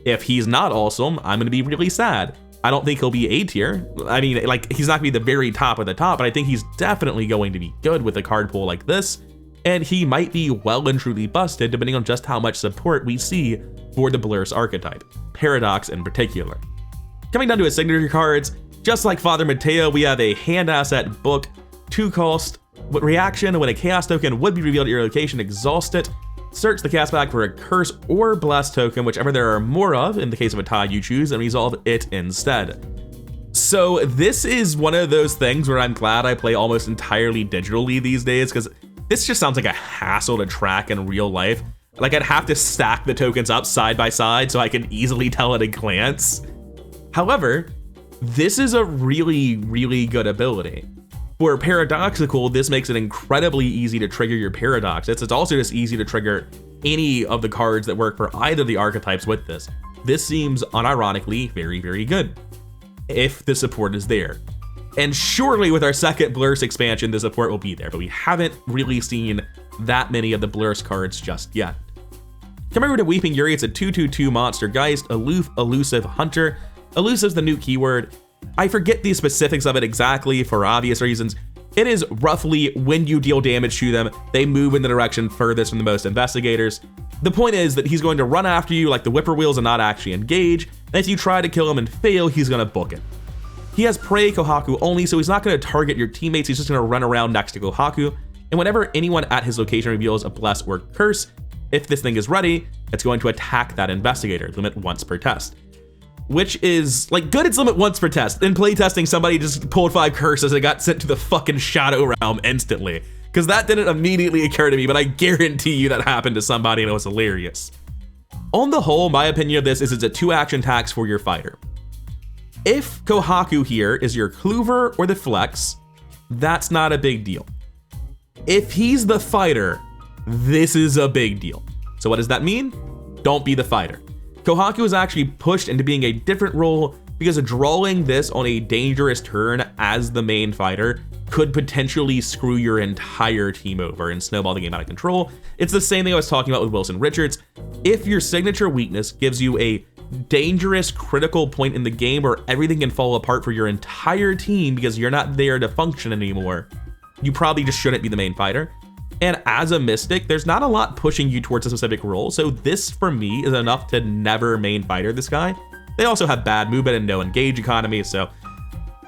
If he's not awesome, I'm going to be really sad. I don't think he'll be A tier. I mean, like, he's not going to be the very top of the top, but I think he's definitely going to be good with a card pool like this, and he might be well and truly busted depending on just how much support we see for the Blurse archetype, Paradox in particular. Coming down to his signature cards, just like Father Mateo, we have a hand asset book, 2 cost, reaction when a chaos token would be revealed at your location, exhaust it, search the cast bag for a curse or bless token, whichever there are more of in the case of a tie you choose, and resolve it instead. So this is one of those things where I'm glad I play almost entirely digitally these days, because this just sounds like a hassle to track in real life. Like, I'd have to stack the tokens up side by side so I can easily tell at a glance. However, this is a really, really good ability. For Paradoxical, this makes it incredibly easy to trigger your Paradox. It's also just easy to trigger any of the cards that work for either of the archetypes with this. This seems unironically very, very good, if the support is there. And surely with our second Blurse expansion, the support will be there, but we haven't really seen that many of the Blurse cards just yet. Come over to Weeping Yuri. It's a 2/2/2 monster geist, aloof, elusive hunter. Elusive's the new keyword. I forget the specifics of it exactly for obvious reasons. It is roughly when you deal damage to them, they move in the direction furthest from the most investigators. The point is that he's going to run after you like the whippoorwills and not actually engage, and if you try to kill him and fail, he's gonna book it. He has Prey Kohaku only, so he's not gonna target your teammates, he's just gonna run around next to Kohaku, and whenever anyone at his location reveals a bless or curse, if this thing is ready, it's going to attack that investigator, limit once per test. Which is, like, good, it's limit once per test. In playtesting, somebody just pulled 5 curses and got sent to the fucking Shadow Realm instantly. Because that didn't immediately occur to me, but I guarantee you that happened to somebody and it was hilarious. On the whole, my opinion of this is it's a 2-action tax for your fighter. If Kohaku here is your Clover or the Flex, that's not a big deal. If he's the fighter, this is a big deal. So what does that mean? Don't be the fighter. Kohaku is actually pushed into being a different role because drawing this on a dangerous turn as the main fighter could potentially screw your entire team over and snowball the game out of control. It's the same thing I was talking about with Wilson Richards. If your signature weakness gives you a dangerous critical point in the game where everything can fall apart for your entire team because you're not there to function anymore, you probably just shouldn't be the main fighter. And as a Mystic, there's not a lot pushing you towards a specific role, so this for me is enough to never main fighter this guy. They also have bad movement and no engage economy, so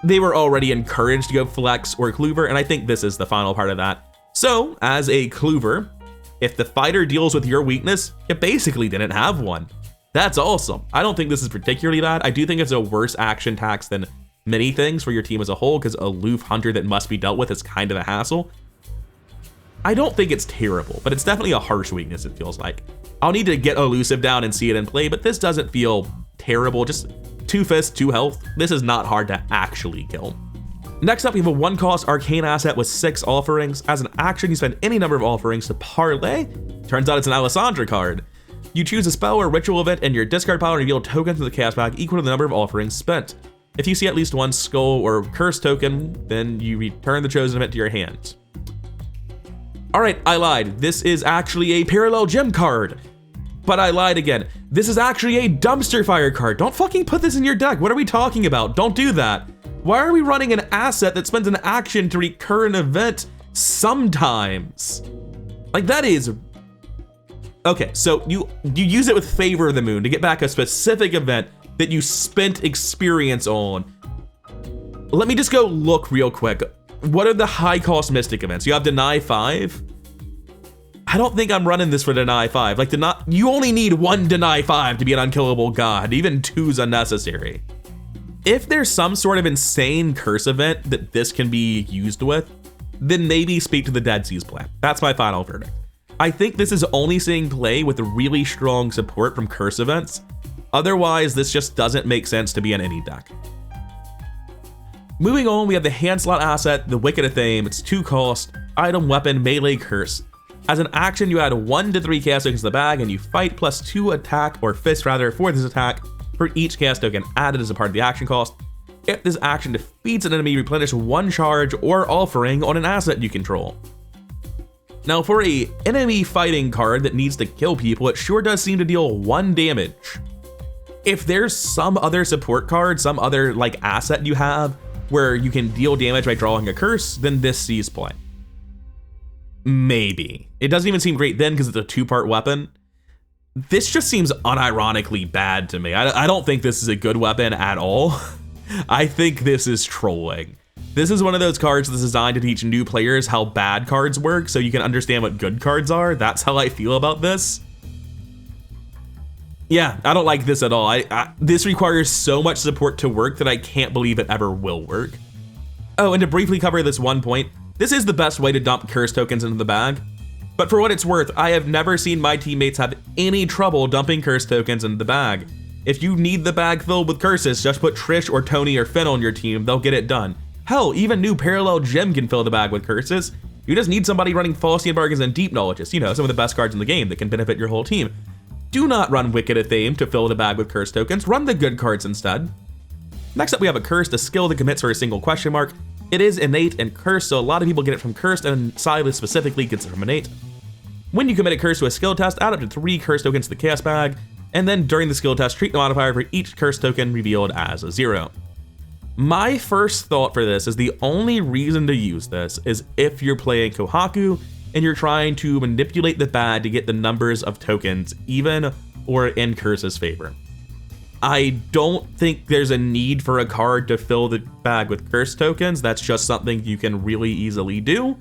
they were already encouraged to go Flex or Clover, and I think this is the final part of that. So, as a Clover, if the fighter deals with your weakness, you basically didn't have one. That's awesome. I don't think this is particularly bad. I do think it's a worse action tax than many things for your team as a whole, because aloof hunter that must be dealt with is kind of a hassle. I don't think it's terrible, but it's definitely a harsh weakness, it feels like. I'll need to get elusive down and see it in play, but this doesn't feel terrible. Just 2 fists, 2 health. This is not hard to actually kill. Next up, we have a 1-cost arcane asset with 6 offerings. As an action, you spend any number of offerings to parlay. Turns out it's an Alessandra card. You choose a spell or ritual event in your discard pile and reveal tokens in the cast bag equal to the number of offerings spent. If you see at least 1 skull or curse token, then you return the chosen event to your hand. All right, I lied. This is actually a parallel gem card. But I lied again. This is actually a dumpster fire card. Don't fucking put this in your deck. What are we talking about? Don't do that. Why are we running an asset that spends an action to recur an event sometimes? Like, that is... Okay, so you use it with Favor of the Moon to get back a specific event that you spent experience on. Let me just go look real quick. What are the high cost Mystic events? You have Deny 5. I don't think I'm running this for Deny 5. Like, you only need 1 Deny 5 to be an unkillable god. Even 2's unnecessary. If there's some sort of insane curse event that this can be used with, then maybe speak to the Dead Seas plan. That's my final verdict. I think this is only seeing play with really strong support from curse events. Otherwise, this just doesn't make sense to be in any deck. Moving on, we have the hand slot asset, the Wicked Athame. It's 2 cost, item, weapon, melee, curse. As an action, you add 1 to 3 chaos tokens to the bag, and you fight plus 2 attack, or fist rather, for this attack for each chaos token added as a part of the action cost. If this action defeats an enemy, replenish 1 charge or offering on an asset you control. Now, for a enemy fighting card that needs to kill people, it sure does seem to deal 1 damage. If there's some other support card, some other like asset you have where you can deal damage by drawing a curse, then this sees play. Maybe. It doesn't even seem great then because it's a 2-part weapon. This just seems unironically bad to me. I don't think this is a good weapon at all. I think this is trolling. This is one of those cards that's designed to teach new players how bad cards work so you can understand what good cards are. That's how I feel about this. Yeah, I don't like this at all. This requires so much support to work that I can't believe it ever will work. Oh, and to briefly cover this one point, this is the best way to dump curse tokens into the bag. But for what it's worth, I have never seen my teammates have any trouble dumping curse tokens into the bag. If you need the bag filled with curses, just put Trish or Tony or Finn on your team, they'll get it done. Hell, even new Parallel Gem can fill the bag with curses. You just need somebody running Faustian Bargains and Deep Knowledges, you know, some of the best cards in the game that can benefit your whole team. Do not run Wicked Athame to fill the bag with curse tokens, run the good cards instead. Next up we have a curse, a skill that commits for a single question mark. It is innate and cursed, so a lot of people get it from cursed, and Silas specifically gets it from innate. When you commit a curse to a skill test, add up to 3 curse tokens to the chaos bag, and then during the skill test, treat the modifier for each curse token revealed as a 0. My first thought for this is the only reason to use this is if you're playing Kohaku and you're trying to manipulate the bag to get the numbers of tokens even or in curse's favor. I don't think there's a need for a card to fill the bag with curse tokens. That's just something you can really easily do.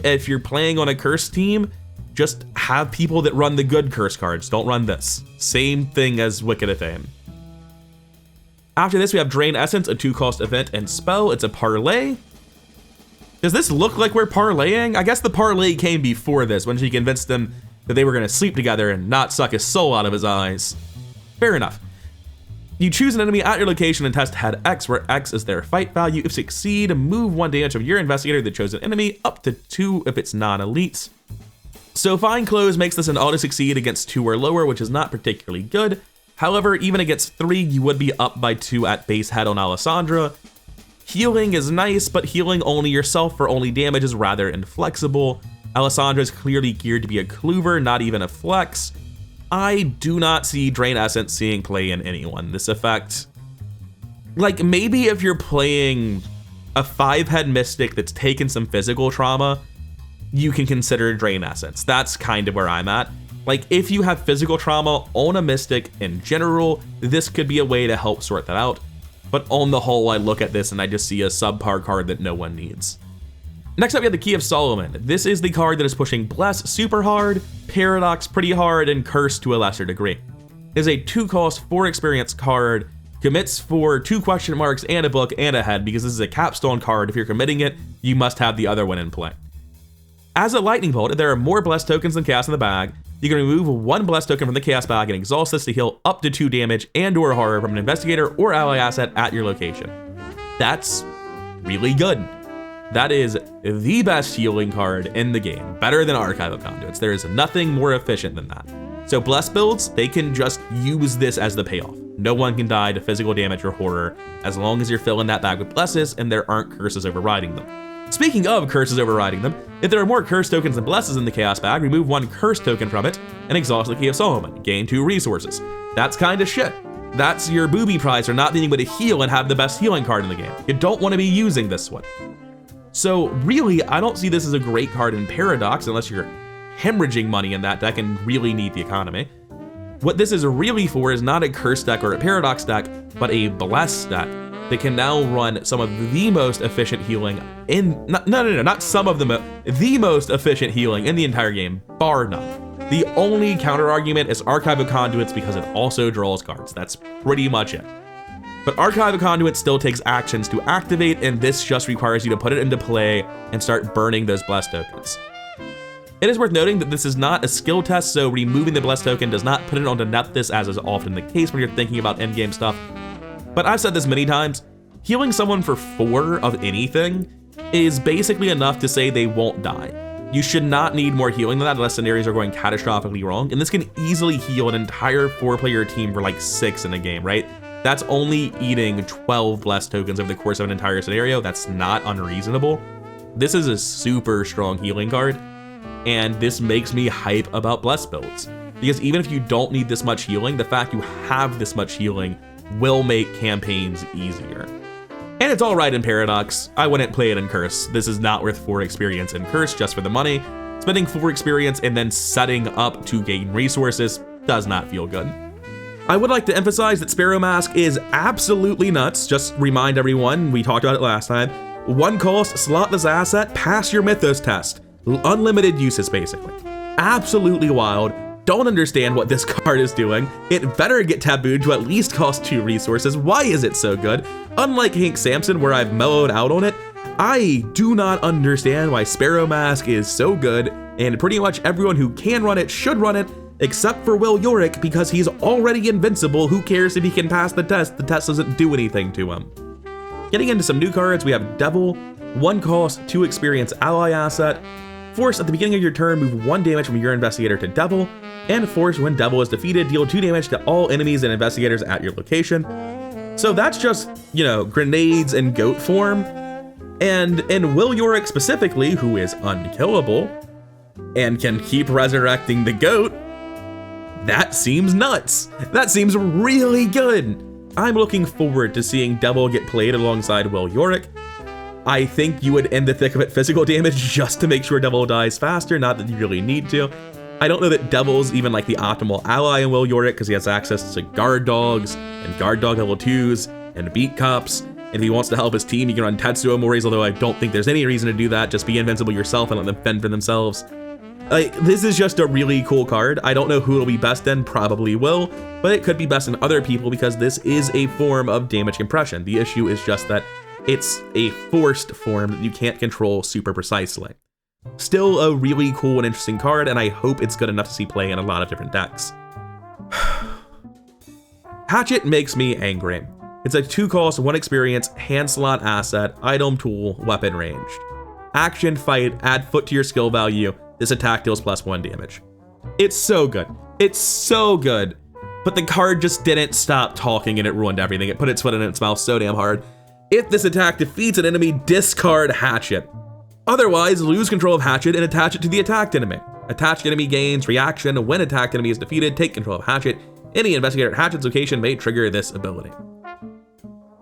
If you're playing on a curse team, just have people that run the good curse cards. Don't run this. Same thing as Wicked Athame. After this, we have Drain Essence, a 2-cost event and spell. It's a parlay. Does this look like we're parlaying? I guess the parlay came before this, when she convinced them that they were going to sleep together and not suck his soul out of his eyes. Fair enough. You choose an enemy at your location and test head X, where X is their fight value. If succeed, move 1 damage of your investigator, the chosen enemy, up to 2 if it's non-elite. So Fine Clothes makes this an auto succeed against 2 or lower, which is not particularly good. However, even against 3, you would be up by 2 at base head on Alessandra. Healing is nice, but healing only yourself for only damage is rather inflexible. Alessandra is clearly geared to be a clover, not even a flex. I do not see Drain Essence seeing play in anyone. This effect, like maybe if you're playing a 5-head Mystic that's taken some physical trauma, you can consider Drain Essence. That's kind of where I'm at. Like if you have physical trauma on a Mystic in general, this could be a way to help sort that out. But on the whole, I look at this and I just see a subpar card that no one needs. Next up, we have the Key of Solomon. This is the card that is pushing Bless super hard, Paradox pretty hard, and Curse to a lesser degree. It is a 2-cost, 4 experience card, commits for 2 question marks and a book and a head, because this is a capstone card. If you're committing it, you must have the other one in play. As a lightning bolt, there are more Bless tokens than chaos in the bag. You can remove 1 Bless token from the chaos bag and exhaust this to heal up to 2 damage and or horror from an investigator or ally asset at your location. That's really good. That is the best healing card in the game, better than Archive of Conduits. There is nothing more efficient than that. So Bless builds, they can just use this as the payoff. No one can die to physical damage or horror as long as you're filling that bag with Blesses and there aren't curses overriding them. Speaking of curses overriding them, if there are more curse tokens than Blesses in the chaos bag, remove 1 curse token from it and exhaust the Key of Solomon, gain 2 resources. That's kind of shit. That's your booby prize for not being able to heal and have the best healing card in the game. You don't want to be using this one. So really, I don't see this as a great card in Paradox unless you're hemorrhaging money in that deck and really need the economy. What this is really for is not a curse deck or a Paradox deck, but a Bless deck that can now run some of the most efficient healing in, not some of them, the most efficient healing in the entire game, bar none. The only counter argument is Archive of Conduits because it also draws cards. That's pretty much it. But Archive of Conduits still takes actions to activate, and this just requires you to put it into play and start burning those Bless tokens. It is worth noting that this is not a skill test, so removing the blessed token does not put it onto Nephthys, as is often the case when you're thinking about endgame stuff. But I've said this many times, healing someone for 4 of anything is basically enough to say they won't die. You should not need more healing than that unless scenarios are going catastrophically wrong, and this can easily heal an entire 4-player team for like 6 in a game, right? That's only eating 12 blessed tokens over the course of an entire scenario. That's not unreasonable. This is a super strong healing card, and this makes me hype about blessed builds. Because even if you don't need this much healing, the fact you have this much healing will make campaigns easier. And it's alright in Paradox. I wouldn't play it in Curse. This is not worth 4 experience in Curse just for the money. Spending 4 experience and then setting up to gain resources does not feel good. I would like to emphasize that Sparrow Mask is absolutely nuts. Just remind everyone, we talked about it last time. 1 cost, slot this asset, pass your Mythos test. Unlimited uses, basically. Absolutely wild. Don't understand what this card is doing. It better get tabooed to at least cost 2 resources. Why is it so good? Unlike Hank Samson, where I've mellowed out on it, I do not understand why Sparrow Mask is so good, and pretty much everyone who can run it should run it, except for Will Yorick, because he's already invincible. Who cares if he can pass the test? The test doesn't do anything to him. Getting into some new cards, we have Devil, 1 cost, 2 experience ally asset. Force, at the beginning of your turn, move 1 damage from your investigator to Devil, and Force, when Devil is defeated, deal 2 damage to all enemies and investigators at your location. So that's just, you know, grenades in goat form. And in Will Yorick specifically, who is unkillable and can keep resurrecting the goat, that seems nuts. That seems really good. I'm looking forward to seeing Devil get played alongside Will Yorick. I think you would end the thick of it physical damage just to make sure Devil dies faster, not that you really need to. I don't know that Devil's even like the optimal ally in Will Yorick because he has access to guard dogs and guard dog level 2s and beat cops. And if he wants to help his team, he can run Tetsuo Mores, although I don't think there's any reason to do that. Just be invincible yourself and let them fend for themselves. This is just a really cool card. I don't know who it'll be best in, probably will, but it could be best in other people because this is a form of damage compression. The issue is just that it's a forced form that you can't control super precisely. Still a really cool and interesting card, and I hope it's good enough to see play in a lot of different decks. Hatchet makes me angry. It's a 2 cost, 1 experience, hand slot asset, item tool, weapon ranged. Action, fight, add foot to your skill value. This attack deals +1 damage. It's so good. It's so good. But the card just didn't stop talking and it ruined everything. It put its foot in its mouth so damn hard. If this attack defeats an enemy, discard Hatchet. Otherwise, lose control of Hatchet and attach it to the attacked enemy. Attached enemy gains reaction. When attacked enemy is defeated, take control of Hatchet. Any investigator at Hatchet's location may trigger this ability.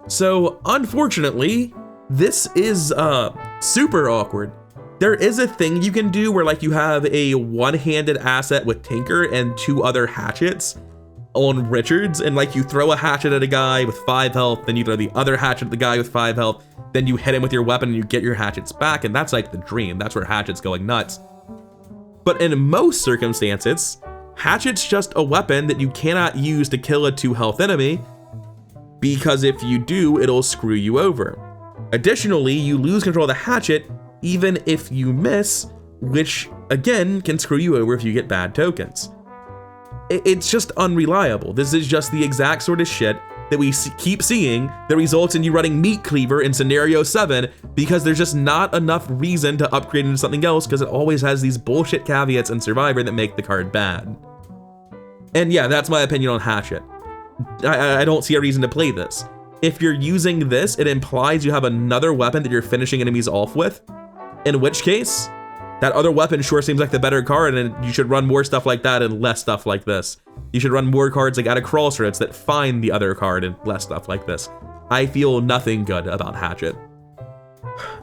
So, unfortunately, this is super awkward. There is a thing you can do where like you have a one-handed asset with Tinker and 2 other hatchets on Richards, and like you throw a hatchet at a guy with 5 health, then you throw the other hatchet at the guy with 5 health, then you hit him with your weapon and you get your hatchets back, and that's like the dream. That's where Hatchet's going nuts. But in most circumstances, Hatchet's just a weapon that you cannot use to kill a 2 health enemy, because if you do, it'll screw you over. Additionally, you lose control of the Hatchet even if you miss, which again can screw you over if you get bad tokens. It's just unreliable. This is just the exact sort of shit that we keep seeing that results in you running Meat Cleaver in Scenario 7 because there's just not enough reason to upgrade into something else because it always has these bullshit caveats in Survivor that make the card bad. And yeah, that's my opinion on Hatchet. I don't see a reason to play this. If you're using this, it implies you have another weapon that you're finishing enemies off with, in which case, that other weapon sure seems like the better card, and you should run more stuff like that and less stuff like this. You should run more cards like at a Crossroads that find the other card and less stuff like this. I feel nothing good about Hatchet.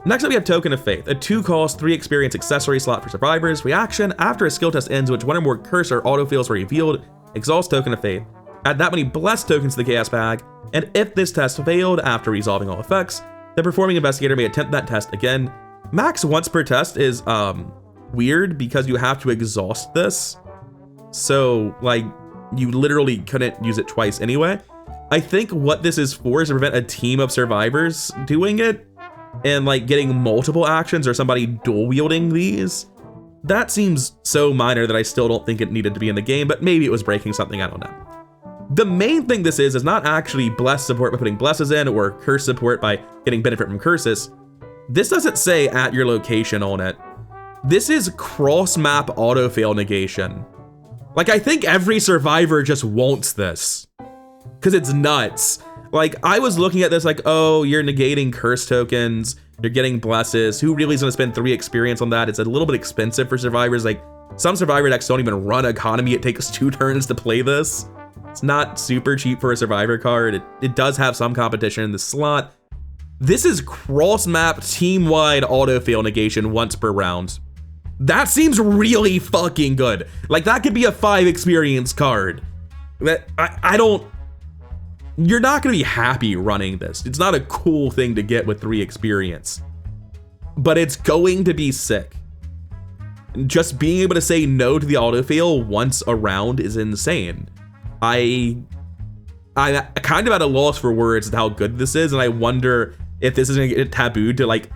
Next up we have Token of Faith, a 2 cost, 3 experience accessory slot for survivors. Reaction, after a skill test ends, which 1 or more curse or autofills are revealed, exhaust Token of Faith. Add that many blessed tokens to the chaos bag, and if this test failed after resolving all effects, the performing investigator may attempt that test again. Max once per test is weird because you have to exhaust this. So like you literally couldn't use it twice anyway. I think what this is for is to prevent a team of survivors doing it and like getting multiple actions or somebody dual wielding these. That seems so minor that I still don't think it needed to be in the game, but maybe it was breaking something, I don't know. The main thing this is not actually bless support by putting blesses in or curse support by getting benefit from curses. This doesn't say at your location on it. This is cross-map autofail negation. Like, I think every survivor just wants this, because it's nuts. Like, I was looking at this like, oh, you're negating curse tokens, you're getting blesses. Who really is going to spend 3 experience on that? It's a little bit expensive for survivors. Like, some survivor decks don't even run economy. It takes 2 turns to play this. It's not super cheap for a survivor card. It does have some competition in the slot. This is cross-map team-wide autofail negation once per round. That seems really fucking good. Like, that could be a 5 experience card. That I don't... You're not going to be happy running this. It's not a cool thing to get with 3 experience. But it's going to be sick. Just being able to say no to the autofail once a round is insane. I'm kind of at a loss for words at how good this is, and I wonder if this is going to get tabooed to, like,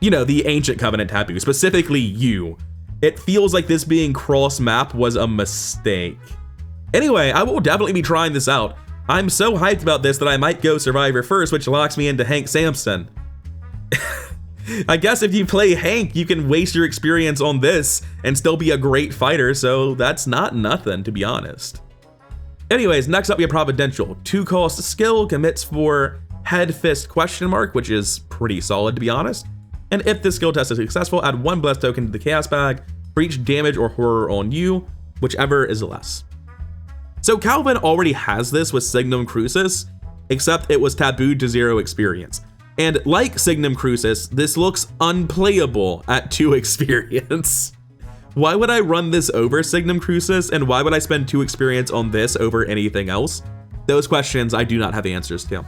you know, the Ancient Covenant taboo, specifically you. It feels like this being cross-map was a mistake. Anyway, I will definitely be trying this out. I'm so hyped about this that I might go Survivor first, which locks me into Hank Sampson. I guess if you play Hank, you can waste your experience on this and still be a great fighter, so that's not nothing, to be honest. Anyways, next up we have Providential. 2-cost skill, commits for Head Fist ? Which is pretty solid, to be honest. And if this skill test is successful, add 1 bless token to the chaos bag for each damage or horror on you, whichever is less. So Calvin already has this with Signum Crucis, except it was tabooed to 0 experience. And like Signum Crucis, this looks unplayable at 2 experience. Why would I run this over Signum Crucis, and why would I spend 2 experience on this over anything else? Those questions I do not have answers to.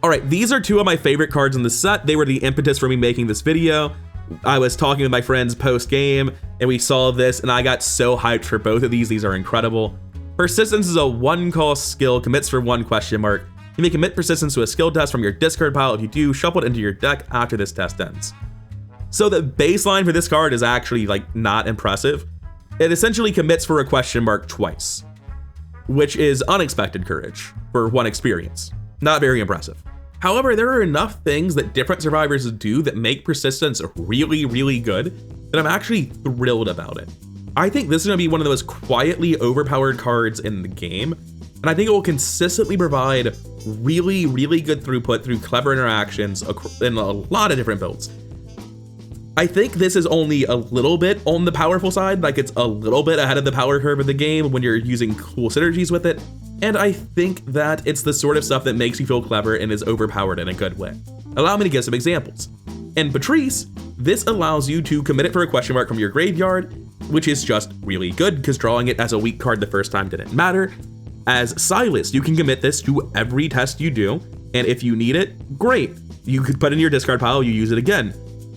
All right, these are 2 of my favorite cards in the set. They were the impetus for me making this video. I was talking with my friends post-game, and we saw this, and I got so hyped for both of these. These are incredible. Persistence is a 1-cost skill, commits for 1 ? You may commit persistence to a skill test from your discard pile. If you do, shuffle it into your deck after this test ends. So the baseline for this card is actually, like, not impressive. It essentially commits for a ? Twice, which is unexpected courage for 1 experience. Not very impressive. However, there are enough things that different survivors do that make persistence really, really good that I'm actually thrilled about it. I think this is going to be one of the most quietly overpowered cards in the game, and I think it will consistently provide really, really good throughput through clever interactions in a lot of different builds. I think this is only a little bit on the powerful side, like it's a little bit ahead of the power curve of the game when you're using cool synergies with it, and I think that it's the sort of stuff that makes you feel clever and is overpowered in a good way. Allow me to give some examples. In Patrice, this allows you to commit it for a ? From your graveyard, which is just really good because drawing it as a weak card the first time didn't matter. As Silas, you can commit this to every test you do, and if you need it, great. You could put it in your discard pile, you use it again.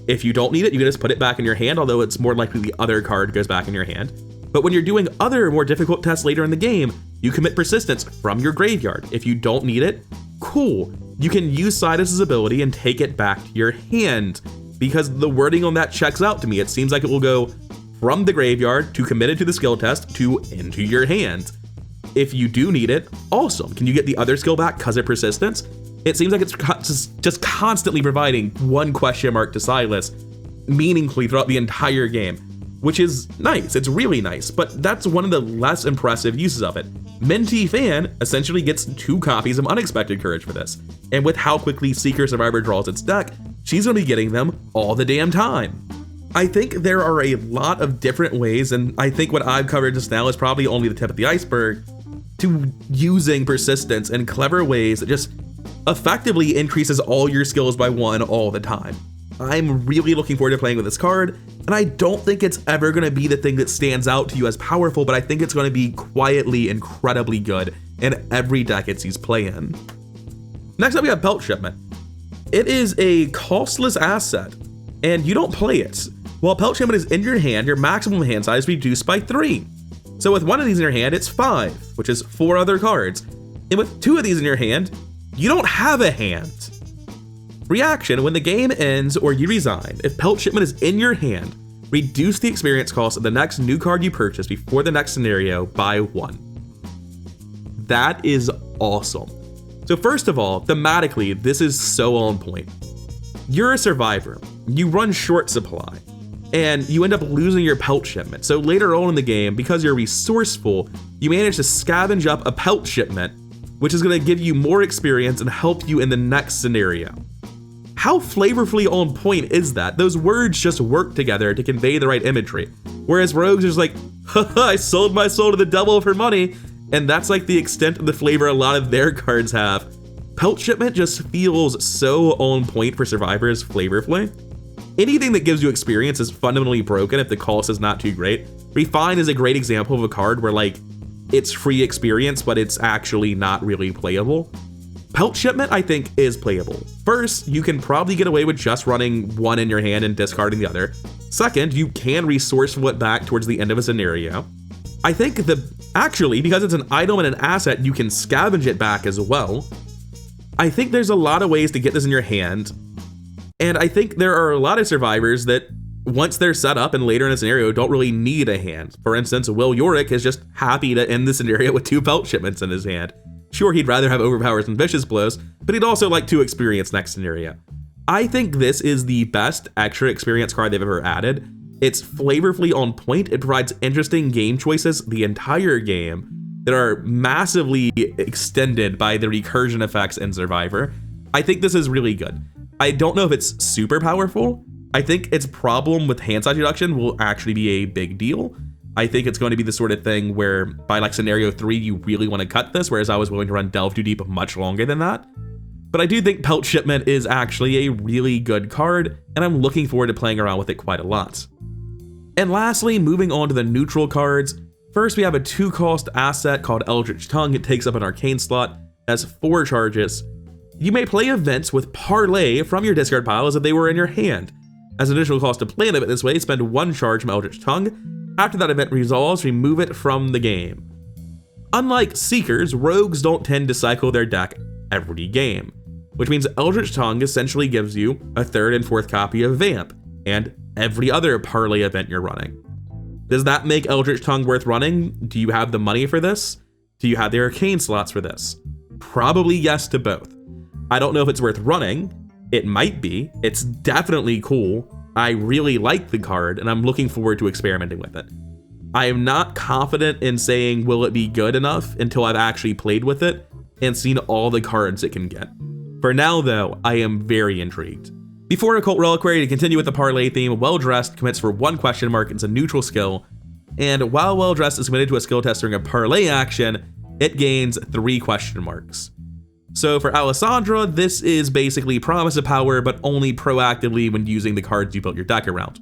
If you don't need it, you can just put it back in your hand, although it's more likely the other card goes back in your hand. But when you're doing other more difficult tests later in the game, you commit persistence from your graveyard. If you don't need it, cool. You can use Silas's ability and take it back to your hand, because the wording on that checks out to me. It seems like it will go from the graveyard to committed to the skill test to into your hand. If you do need it, awesome. Can you get the other skill back because of persistence? It seems like it's just constantly providing 1 ? To Silas meaningfully throughout the entire game, which is nice. It's really nice, but that's one of the less impressive uses of it. Minty Fan essentially gets 2 copies of Unexpected Courage for this, and with how quickly Seeker Survivor draws its deck, she's gonna be getting them all the damn time. I think there are a lot of different ways, and I think what I've covered just now is probably only the tip of the iceberg, to using persistence in clever ways that just effectively increases all your skills by 1 all the time. I'm really looking forward to playing with this card, and I don't think it's ever going to be the thing that stands out to you as powerful, but I think it's going to be quietly incredibly good in every deck it sees play in. Next up, we have Pelt Shipment. It is a costless asset, and you don't play it. While Pelt Shipment is in your hand, your maximum hand size is reduced by 3. So with 1 of these in your hand, it's 5, which is 4 other cards. And with 2 of these in your hand, you don't have a hand. Reaction: when the game ends or you resign, if Pelt Shipment is in your hand, Reduce the experience cost of the next new card you purchase before the next scenario by 1. That is awesome. So first of all, thematically, this is so on point. You're a survivor, you run short supply, and you end up losing your pelt shipment. So later on in the game, because you're resourceful, you manage to scavenge up a pelt shipment, which is going to give you more experience and help you in the next scenario. How flavorfully on point is that? Those words just work together to convey the right imagery. Whereas Rogues is like, haha, I sold my soul to the devil for money. And that's like the extent of the flavor a lot of their cards have. Pelt Shipment just feels so on point for survivors flavorfully. Anything that gives you experience is fundamentally broken if the cost is not too great. Refine is a great example of a card where like it's free experience, but it's actually not really playable. Pelt Shipment, I think, is playable. First, you can probably get away with just running one in your hand and discarding the other. Second, you can resourceful it back towards the end of a scenario. I think actually, because it's an item and an asset, you can scavenge it back as well. I think there's a lot of ways to get this in your hand. And I think there are a lot of survivors that, once they're set up and later in a scenario, don't really need a hand. For instance, Will Yorick is just happy to end the scenario with 2 Pelt Shipments in his hand. Sure, he'd rather have Overpowers and Vicious Blows, but he'd also like to experience next scenario. I think this is the best extra experience card they've ever added. It's flavorfully on point. It provides interesting game choices the entire game that are massively extended by the recursion effects in Survivor. I think this is really good. I don't know if it's super powerful. I think its problem with hand size reduction will actually be a big deal. I think it's going to be the sort of thing where by like scenario 3, you really want to cut this, whereas I was willing to run Delve Too Deep much longer than that. But I do think Pelt Shipment is actually a really good card, and I'm looking forward to playing around with it quite a lot. And lastly, moving on to the neutral cards. First, we have a 2-cost asset called Eldritch Tongue. It takes up an arcane slot, has 4 charges. You may play events with Parlay from your discard pile as if they were in your hand. As an additional cost to play an event this way, spend 1 charge from Eldritch Tongue. After that event resolves, remove it from the game. Unlike Seekers, Rogues don't tend to cycle their deck every game, which means Eldritch Tongue essentially gives you a 3rd and 4th copy of Vamp, and every other Parlay event you're running. Does that make Eldritch Tongue worth running? Do you have the money for this? Do you have the arcane slots for this? Probably yes to both. I don't know if it's worth running. It might be. It's definitely cool. I really like the card, and I'm looking forward to experimenting with it. I am not confident in saying will it be good enough until I've actually played with it and seen all the cards it can get. For now, though, I am very intrigued. Before Occult Reliquary, to continue with the Parlay theme, Well Dressed commits for 1 question mark. It's a neutral skill, and while Well Dressed is committed to a skill test during a Parlay action, it gains 3 question marks. So for Alessandra, this is basically Promise of Power, but only proactively when using the cards you built your deck around.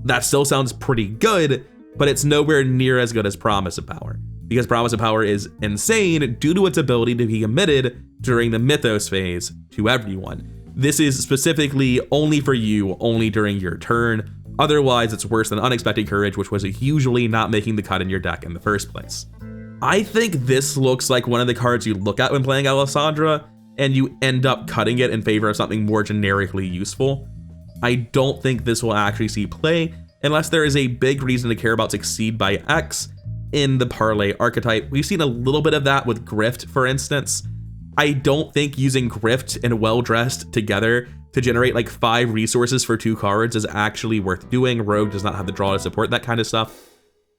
That still sounds pretty good, but it's nowhere near as good as Promise of Power, because Promise of Power is insane due to its ability to be emitted during the Mythos phase to everyone. This is specifically only for you, only during your turn. Otherwise, it's worse than Unexpected Courage, which was usually not making the cut in your deck in the first place. I think this looks like one of the cards you look at when playing Alessandra, and you end up cutting it in favor of something more generically useful. I don't think this will actually see play unless there is a big reason to care about Succeed by X in the Parlay archetype. We've seen a little bit of that with Grift, for instance. I don't think using Grift and Well Dressed together to generate like 5 resources for 2 cards is actually worth doing. Rogue does not have the draw to support that kind of stuff.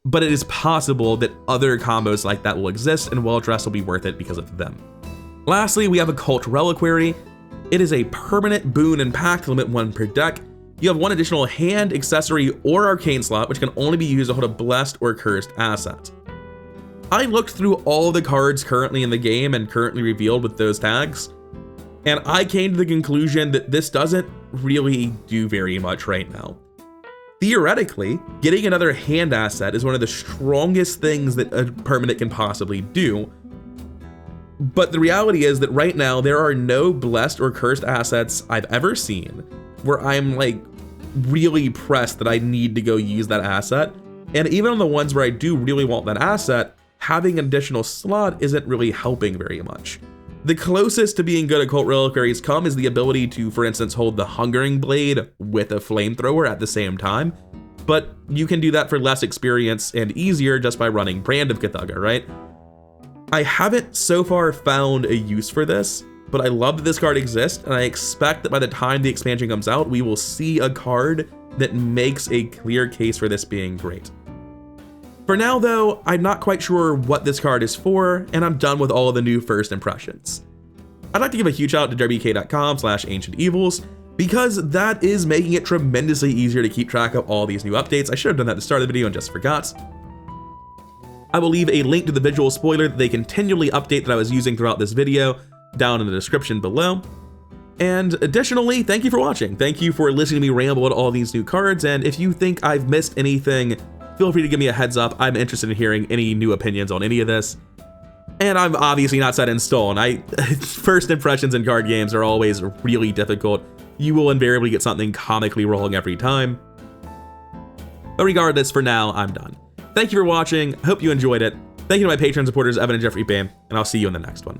But it is possible that other combos like that will exist, and Well Dressed will be worth it because of them. Lastly, we have Occult Reliquary. It is a permanent boon and pack, limit 1 per deck. You have 1 additional hand, accessory, or arcane slot, which can only be used to hold a blessed or cursed asset. I looked through all the cards currently in the game and currently revealed with those tags, and I came to the conclusion that this doesn't really do very much right now. Theoretically, getting another hand asset is one of the strongest things that a permanent can possibly do, but the reality is that right now there are no blessed or cursed assets I've ever seen where I'm like really pressed that I need to go use that asset, and even on the ones where I do really want that asset, having an additional slot isn't really helping very much. The closest to being good Occult Reliquaries come is the ability to, for instance, hold the Hungering Blade with a flamethrower at the same time, but you can do that for less experience and easier just by running Brand of Cthugga, right? I haven't so far found a use for this, but I love that this card exists, and I expect that by the time the expansion comes out, we will see a card that makes a clear case for this being great. For now though, I'm not quite sure what this card is for, and I'm done with all of the new first impressions. I'd like to give a huge shout out to wk.com/Ancient Evils, because that is making it tremendously easier to keep track of all these new updates. I should have done that at the start of the video and just forgot. I will leave a link to the visual spoiler that they continually update that I was using throughout this video down in the description below. And additionally, thank you for watching. Thank you for listening to me ramble about all these new cards, and if you think I've missed anything, feel free to give me a heads up. I'm interested in hearing any new opinions on any of this. And I'm obviously not set in stone. First impressions in card games are always really difficult. You will invariably get something comically wrong every time. But regardless, for now, I'm done. Thank you for watching. I hope you enjoyed it. Thank you to my Patreon supporters, Evan and Jeffrey Bam, and I'll see you in the next one.